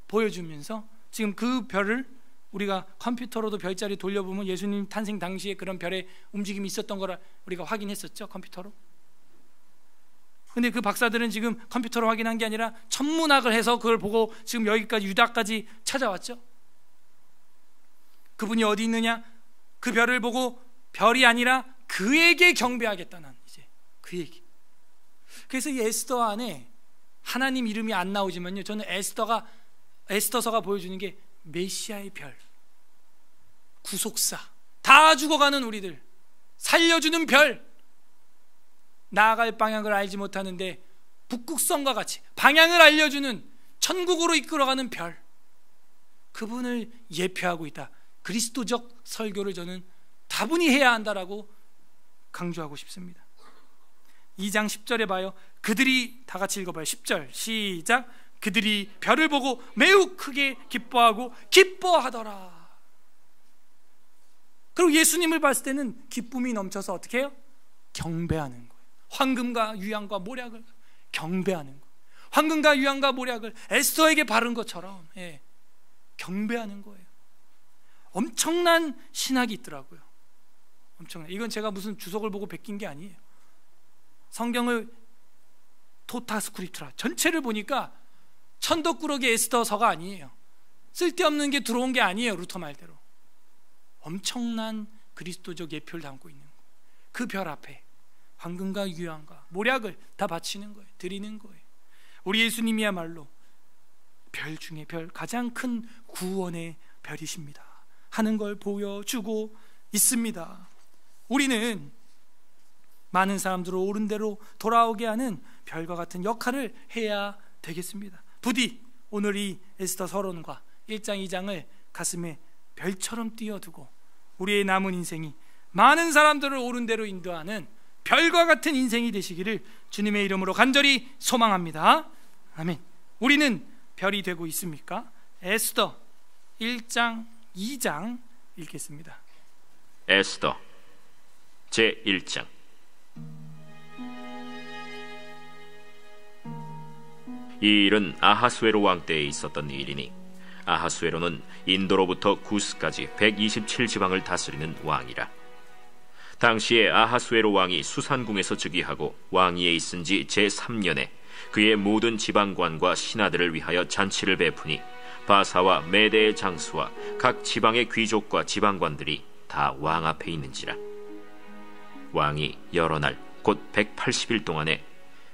Speaker 2: 보여주면서 지금 그 별을 우리가 컴퓨터로도 별자리 돌려보면 예수님 탄생 당시에 그런 별의 움직임이 있었던 거라 우리가 확인했었죠, 컴퓨터로. 근데 그 박사들은 지금 컴퓨터로 확인한 게 아니라 천문학을 해서 그걸 보고 지금 여기까지, 유다까지 찾아왔죠. 그분이 어디 있느냐? 그 별을 보고 별이 아니라 그에게 경배하겠다는, 이제 그 얘기. 그래서 이 에스더 안에 하나님 이름이 안 나오지만요, 저는 에스더서가 보여주는 게 메시아의 별, 구속사, 다 죽어가는 우리들 살려주는 별, 나아갈 방향을 알지 못하는데 북극성과 같이 방향을 알려주는, 천국으로 이끌어가는 별, 그분을 예표하고 있다. 그리스도적 설교를 저는 다분히 해야 한다라고 강조하고 싶습니다. 2장 10절에 봐요. 그들이, 다 같이 읽어봐요. 10절 시작. 그들이 별을 보고 매우 크게 기뻐하고 기뻐하더라. 그리고 예수님을 봤을 때는 기쁨이 넘쳐서 어떻게 해요? 경배하는 거예요. 황금과 유향과 모략을 경배하는 거예요. 황금과 유향과 모략을 에스더에게 바른 것처럼, 예, 경배하는 거예요. 엄청난 신학이 있더라고요. 엄청난. 이건 제가 무슨 주석을 보고 베낀 게 아니에요. 성경을 토타 스크립트라 전체를 보니까 천덕꾸러기 에스더서가 아니에요.
Speaker 1: 쓸데없는 게 들어온 게 아니에요. 루터 말대로 엄청난 그리스도적 예표를 담고 있는 거예요. 그 별 앞에 황금과 유황과 모략을 다 바치는 거예요. 드리는 거예요. 우리 예수님이야말로 별 중에 별, 가장 큰 구원의 별이십니다 하는 걸 보여주고 있습니다. 우리는 많은 사람들을 옳은 대로 돌아오게 하는 별과 같은 역할을 해야 되겠습니다. 부디 오늘 이 에스더 서론과 1장 2장을 가슴에 별처럼 띄워두고 우리의 남은 인생이 많은 사람들을 옳은 대로 인도하는 별과 같은 인생이 되시기를 주님의 이름으로 간절히 소망합니다. 아멘. 우리는 별이 되고 있습니까? 에스더 1장 2장 읽겠습니다.
Speaker 3: 에스더 제1장. 이 일은 아하수에로 왕 때에 있었던 일이니 아하수에로는 인도로부터 구스까지 127지방을 다스리는 왕이라. 당시에 아하수에로 왕이 수산궁에서 즉위하고 왕위에 있은 지 제3년에 그의 모든 지방관과 신하들을 위하여 잔치를 베푸니 바사와 메대의 장수와 각 지방의 귀족과 지방관들이 다 왕 앞에 있는지라. 왕이 여러 날 곧 180일 동안에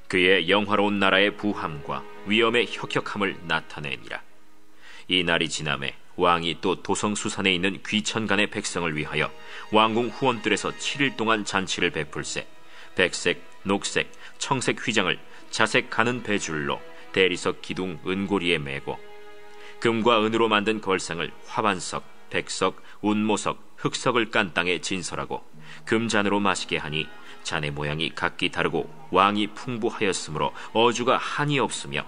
Speaker 3: 그의 영화로운 나라의 부함과 위엄의 혁혁함을 나타내니라. 이 날이 지남에 왕이 또 도성수산에 있는 귀천간의 백성을 위하여 왕궁 후원들에서 7일 동안 잔치를 베풀세 백색, 녹색, 청색 휘장을 자색 가는 배줄로 대리석 기둥 은고리에 매고 금과 은으로 만든 걸상을 화반석, 백석, 운모석, 흑석을 깐 땅에 진설하고 금잔으로 마시게 하니 잔의 모양이 각기 다르고 왕이 풍부하였으므로 어주가 한이 없으며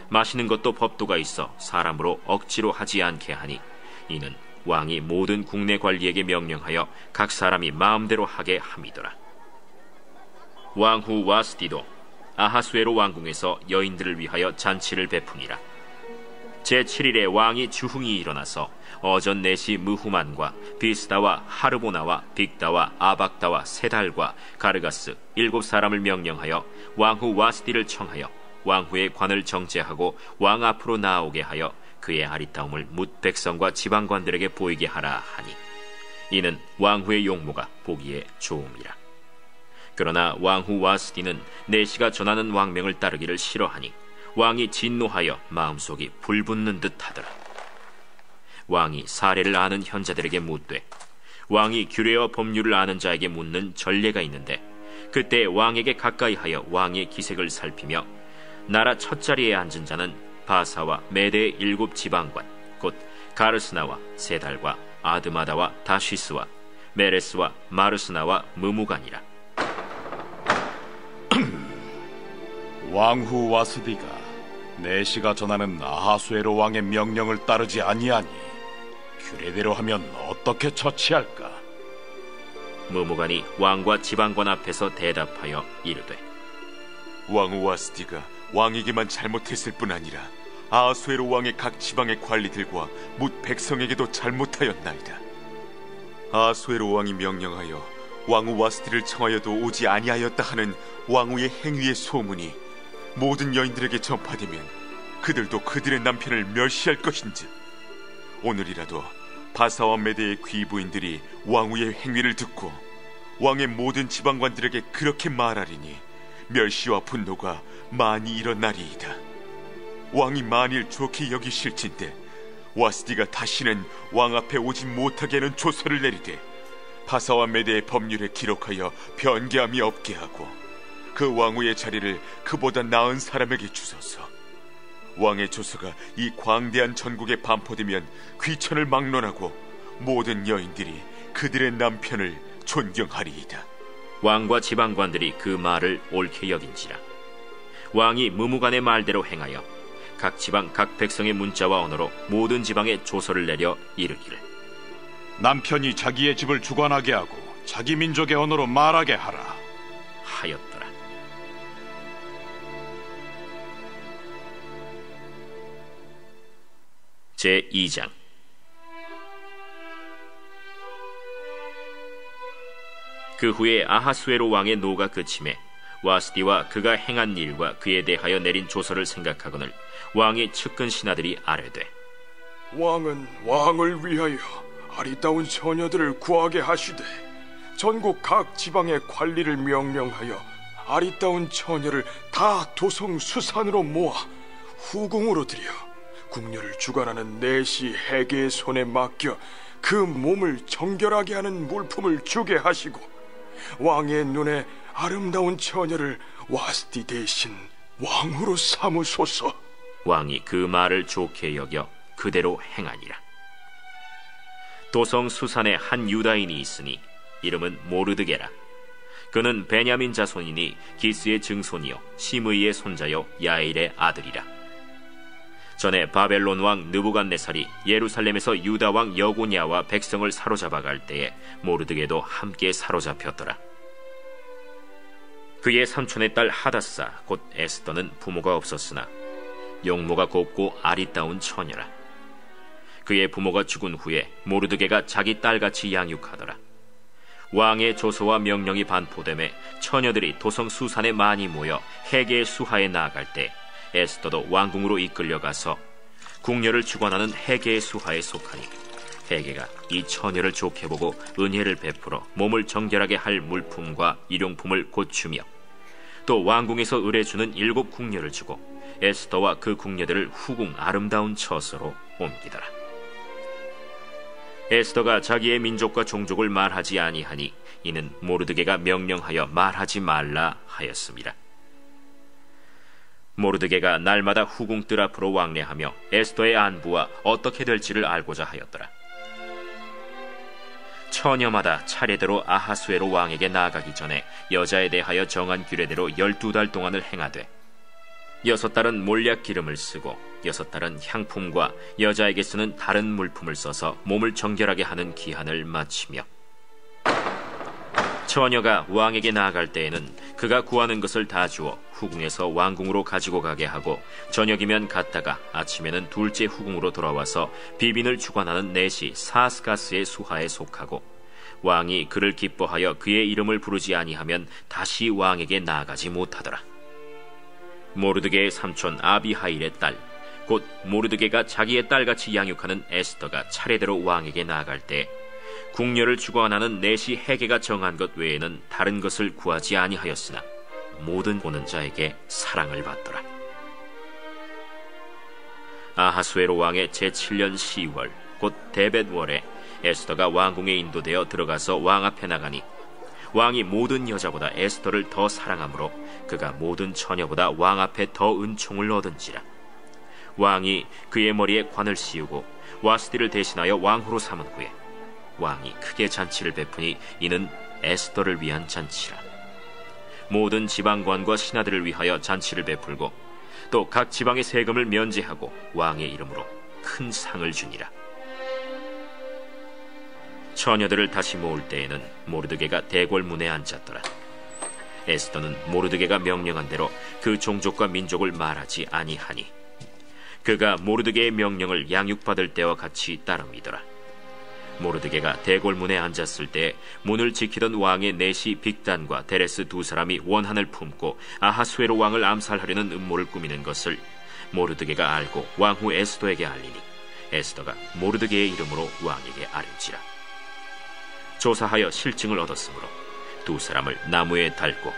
Speaker 3: 마시는 것도 법도가 있어 사람으로 억지로 하지 않게 하니 이는 왕이 모든 국내 관리에게 명령하여 각 사람이 마음대로 하게 함이더라. 왕후 와스디도 아하수에로 왕궁에서 여인들을 위하여 잔치를 베푸니라. 제7일에 왕이 주흥이 일어나서 어전 넷이 무후만과 비스다와 하르보나와 빅다와 아박다와 세달과 가르가스 7사람을 명령하여 왕후 와스디를 청하여 왕후의 관을 정제하고 왕 앞으로 나오게 하여 그의 아리따움을 뭇 백성과 지방관들에게 보이게 하라 하니 이는 왕후의 용모가 보기에 좋음이라. 그러나 왕후 와스디는 내시가 전하는 왕명을 따르기를 싫어하니 왕이 진노하여 마음속이 불붙는 듯 하더라. 왕이 사례를 아는 현자들에게 묻되 왕이 규례와 법률을 아는 자에게 묻는 전례가 있는데 그때 왕에게 가까이하여 왕의 기색을 살피며 나라 첫 자리에 앉은 자는 바사와 메대의 7지방관 곧 가르스나와 세달과 아드마다와 다시스와 메레스와 마르스나와 무무간이라.
Speaker 4: 왕후 와스디가 내시가 전하는 아하수에로 왕의 명령을 따르지 아니하니 규례대로 하면 어떻게 처치할까?
Speaker 3: 무무간이 왕과 지방관 앞에서 대답하여 이르되
Speaker 5: 왕후 와스디가 왕에게만 잘못했을 뿐 아니라 아하수에로 왕의 각 지방의 관리들과 뭇 백성에게도 잘못하였나이다. 아하수에로 왕이 명령하여 왕후 와스디를 청하여도 오지 아니하였다 하는 왕후의 행위의 소문이 모든 여인들에게 전파되면 그들도 그들의 남편을 멸시할 것인즉 오늘이라도 바사와 메대의 귀부인들이 왕후의 행위를 듣고 왕의 모든 지방관들에게 그렇게 말하리니 멸시와 분노가 많이 일어나리이다. 왕이 만일 좋게 여기실진데 와스디가 다시는 왕 앞에 오지 못하게 하는 조서를 내리되 바사와 메대의 법률에 기록하여 변개함이 없게 하고 그 왕후의 자리를 그보다 나은 사람에게 주소서. 왕의 조서가 이 광대한 전국에 반포되면 귀천을 막론하고 모든 여인들이 그들의 남편을 존경하리이다.
Speaker 3: 왕과 지방관들이 그 말을 옳게 여긴지라. 왕이 무무간의 말대로 행하여 각 지방 각 백성의 문자와 언어로 모든 지방에 조서를 내려 이르기를
Speaker 4: 남편이 자기의 집을 주관하게 하고 자기 민족의 언어로 말하게 하라
Speaker 3: 하였더라. 제2장. 그 후에 아하수에로 왕의 노가 그침에 와스디와 그가 행한 일과 그에 대하여 내린 조서를 생각하거늘 왕의 측근 신하들이 아뢰되
Speaker 6: 왕은 왕을 위하여 아리따운 처녀들을 구하게 하시되 전국 각 지방의 관리를 명령하여 아리따운 처녀를 다 도성 수산으로 모아 후궁으로 들여 궁녀를 주관하는 내시 해계의 손에 맡겨 그 몸을 정결하게 하는 물품을 주게 하시고 왕의 눈에 아름다운 처녀를 와스티 대신 왕으로 삼으소서.
Speaker 3: 왕이 그 말을 좋게 여겨 그대로 행하니라. 도성 수산에 한 유다인이 있으니 이름은 모르드게라. 그는 베냐민 자손이니 기스의 증손이요 시므이의 손자요 야일의 아들이라. 전에 바벨론 왕 느부갓네살이 예루살렘에서 유다 왕 여고냐와 백성을 사로잡아 갈 때에 모르드게도 함께 사로잡혔더라. 그의 삼촌의 딸 하다사 곧 에스더는 부모가 없었으나 용모가 곱고 아리따운 처녀라. 그의 부모가 죽은 후에 모르드게가 자기 딸같이 양육하더라. 왕의 조서와 명령이 반포됨에 처녀들이 도성 수산에 많이 모여 해계의 수하에 나아갈 때 에스더도 왕궁으로 이끌려가서 궁녀를 주관하는 해계의 수하에 속하니 해계가 이 처녀를 좋게 보고 은혜를 베풀어 몸을 정결하게 할 물품과 일용품을 고추며 또 왕궁에서 의뢰주는 7 궁녀를 주고 에스더와 그 궁녀들을 후궁 아름다운 처소로 옮기더라. 에스더가 자기의 민족과 종족을 말하지 아니하니 이는 모르드게가 명령하여 말하지 말라 하였습니다. 모르드게가 날마다 후궁 뜰 앞으로 왕래하며 에스더의 안부와 어떻게 될지를 알고자 하였더라. 처녀마다 차례대로 아하수에로 왕에게 나아가기 전에 여자에 대하여 정한 규례대로 12달 동안을 행하되 6달은 몰약 기름을 쓰고 6달은 향품과 여자에게 쓰는 다른 물품을 써서 몸을 정결하게 하는 기한을 마치며 처녀가 왕에게 나아갈 때에는 그가 구하는 것을 다 주어 후궁에서 왕궁으로 가지고 가게 하고 저녁이면 갔다가 아침에는 둘째 후궁으로 돌아와서 비빈을 주관하는 내시 사스가스의 수하에 속하고 왕이 그를 기뻐하여 그의 이름을 부르지 아니하면 다시 왕에게 나아가지 못하더라. 모르드게의 삼촌 아비하일의 딸 곧 모르드게가 자기의 딸같이 양육하는 에스더가 차례대로 왕에게 나아갈 때 궁녀를 주관하는 내시 해계가 정한 것 외에는 다른 것을 구하지 아니하였으나 모든 보는 자에게 사랑을 받더라. 아하수에로 왕의 제7년 10월 곧 데벳월에 에스더가 왕궁에 인도되어 들어가서 왕 앞에 나가니 왕이 모든 여자보다 에스더를 더 사랑하므로 그가 모든 처녀보다 왕 앞에 더 은총을 얻은지라. 왕이 그의 머리에 관을 씌우고 와스디를 대신하여 왕후로 삼은 후에 왕이 크게 잔치를 베푸니 이는 에스더를 위한 잔치라. 모든 지방관과 신하들을 위하여 잔치를 베풀고 또 각 지방의 세금을 면제하고 왕의 이름으로 큰 상을 주니라. 처녀들을 다시 모을 때에는 모르드게가 대궐문에 앉았더라. 에스더는 모르드게가 명령한 대로 그 종족과 민족을 말하지 아니하니 그가 모르드게의 명령을 양육받을 때와 같이 따릅니더라. 모르드게가 대궐문에 앉았을 때 문을 지키던 왕의 내시 빅단과 데레스 2 사람이 원한을 품고 아하수에로 왕을 암살하려는 음모를 꾸미는 것을 모르드게가 알고 왕후 에스더에게 알리니 에스더가 모르드게의 이름으로 왕에게 아뢰지라. 조사하여 실증을 얻었으므로 2 사람을 나무에 달고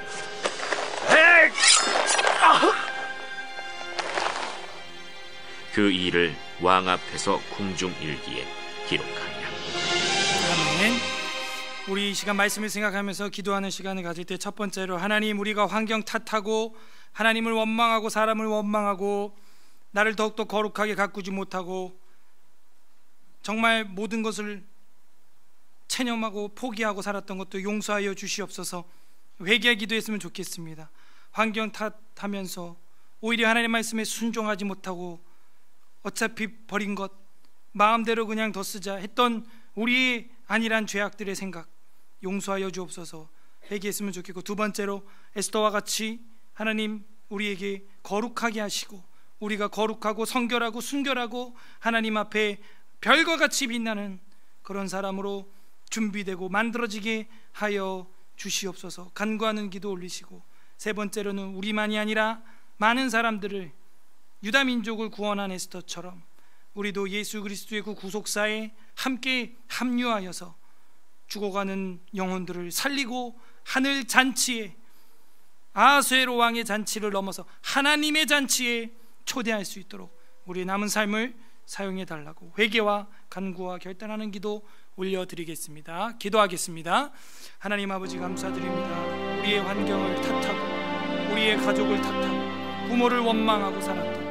Speaker 3: 그 일을 왕 앞에서 궁중일기에 기록하니라.
Speaker 2: 아멘. 우리 이 시간 말씀을 생각하면서 기도하는 시간을 가질 때 첫 번째로 하나님, 우리가 환경 탓하고 하나님을 원망하고 사람을 원망하고 나를 더욱더 거룩하게 가꾸지 못하고 정말 모든 것을 체념하고 포기하고 살았던 것도 용서하여 주시옵소서. 회개의 기도했으면 좋겠습니다. 환경 탓하면서 오히려 하나님 말씀에 순종하지 못하고 어차피 버린 것 마음대로 그냥 더 쓰자 했던 우리의 아니란 죄악들의 생각 용서하여 주옵소서. 회개했으면 좋겠고, 2번째로 에스더와 같이 하나님 우리에게 거룩하게 하시고 우리가 거룩하고 성결하고 순결하고 하나님 앞에 별과 같이 빛나는 그런 사람으로 준비되고 만들어지게 하여 주시옵소서. 간구하는 기도 올리시고, 3번째로는 우리만이 아니라 많은 사람들을 유다 민족을 구원한 에스더처럼
Speaker 1: 우리도 예수 그리스도의 그 구속사에 함께 합류하여서 죽어가는 영혼들을 살리고 하늘 잔치에, 아하수에로 왕의 잔치를 넘어서 하나님의 잔치에 초대할 수 있도록 우리의 남은 삶을 사용해 달라고 회개와 간구와 결단하는 기도 올려드리겠습니다. 기도하겠습니다. 하나님 아버지, 감사드립니다. 우리의 환경을 탓하고 우리의 가족을 탓하고 부모를 원망하고 살았던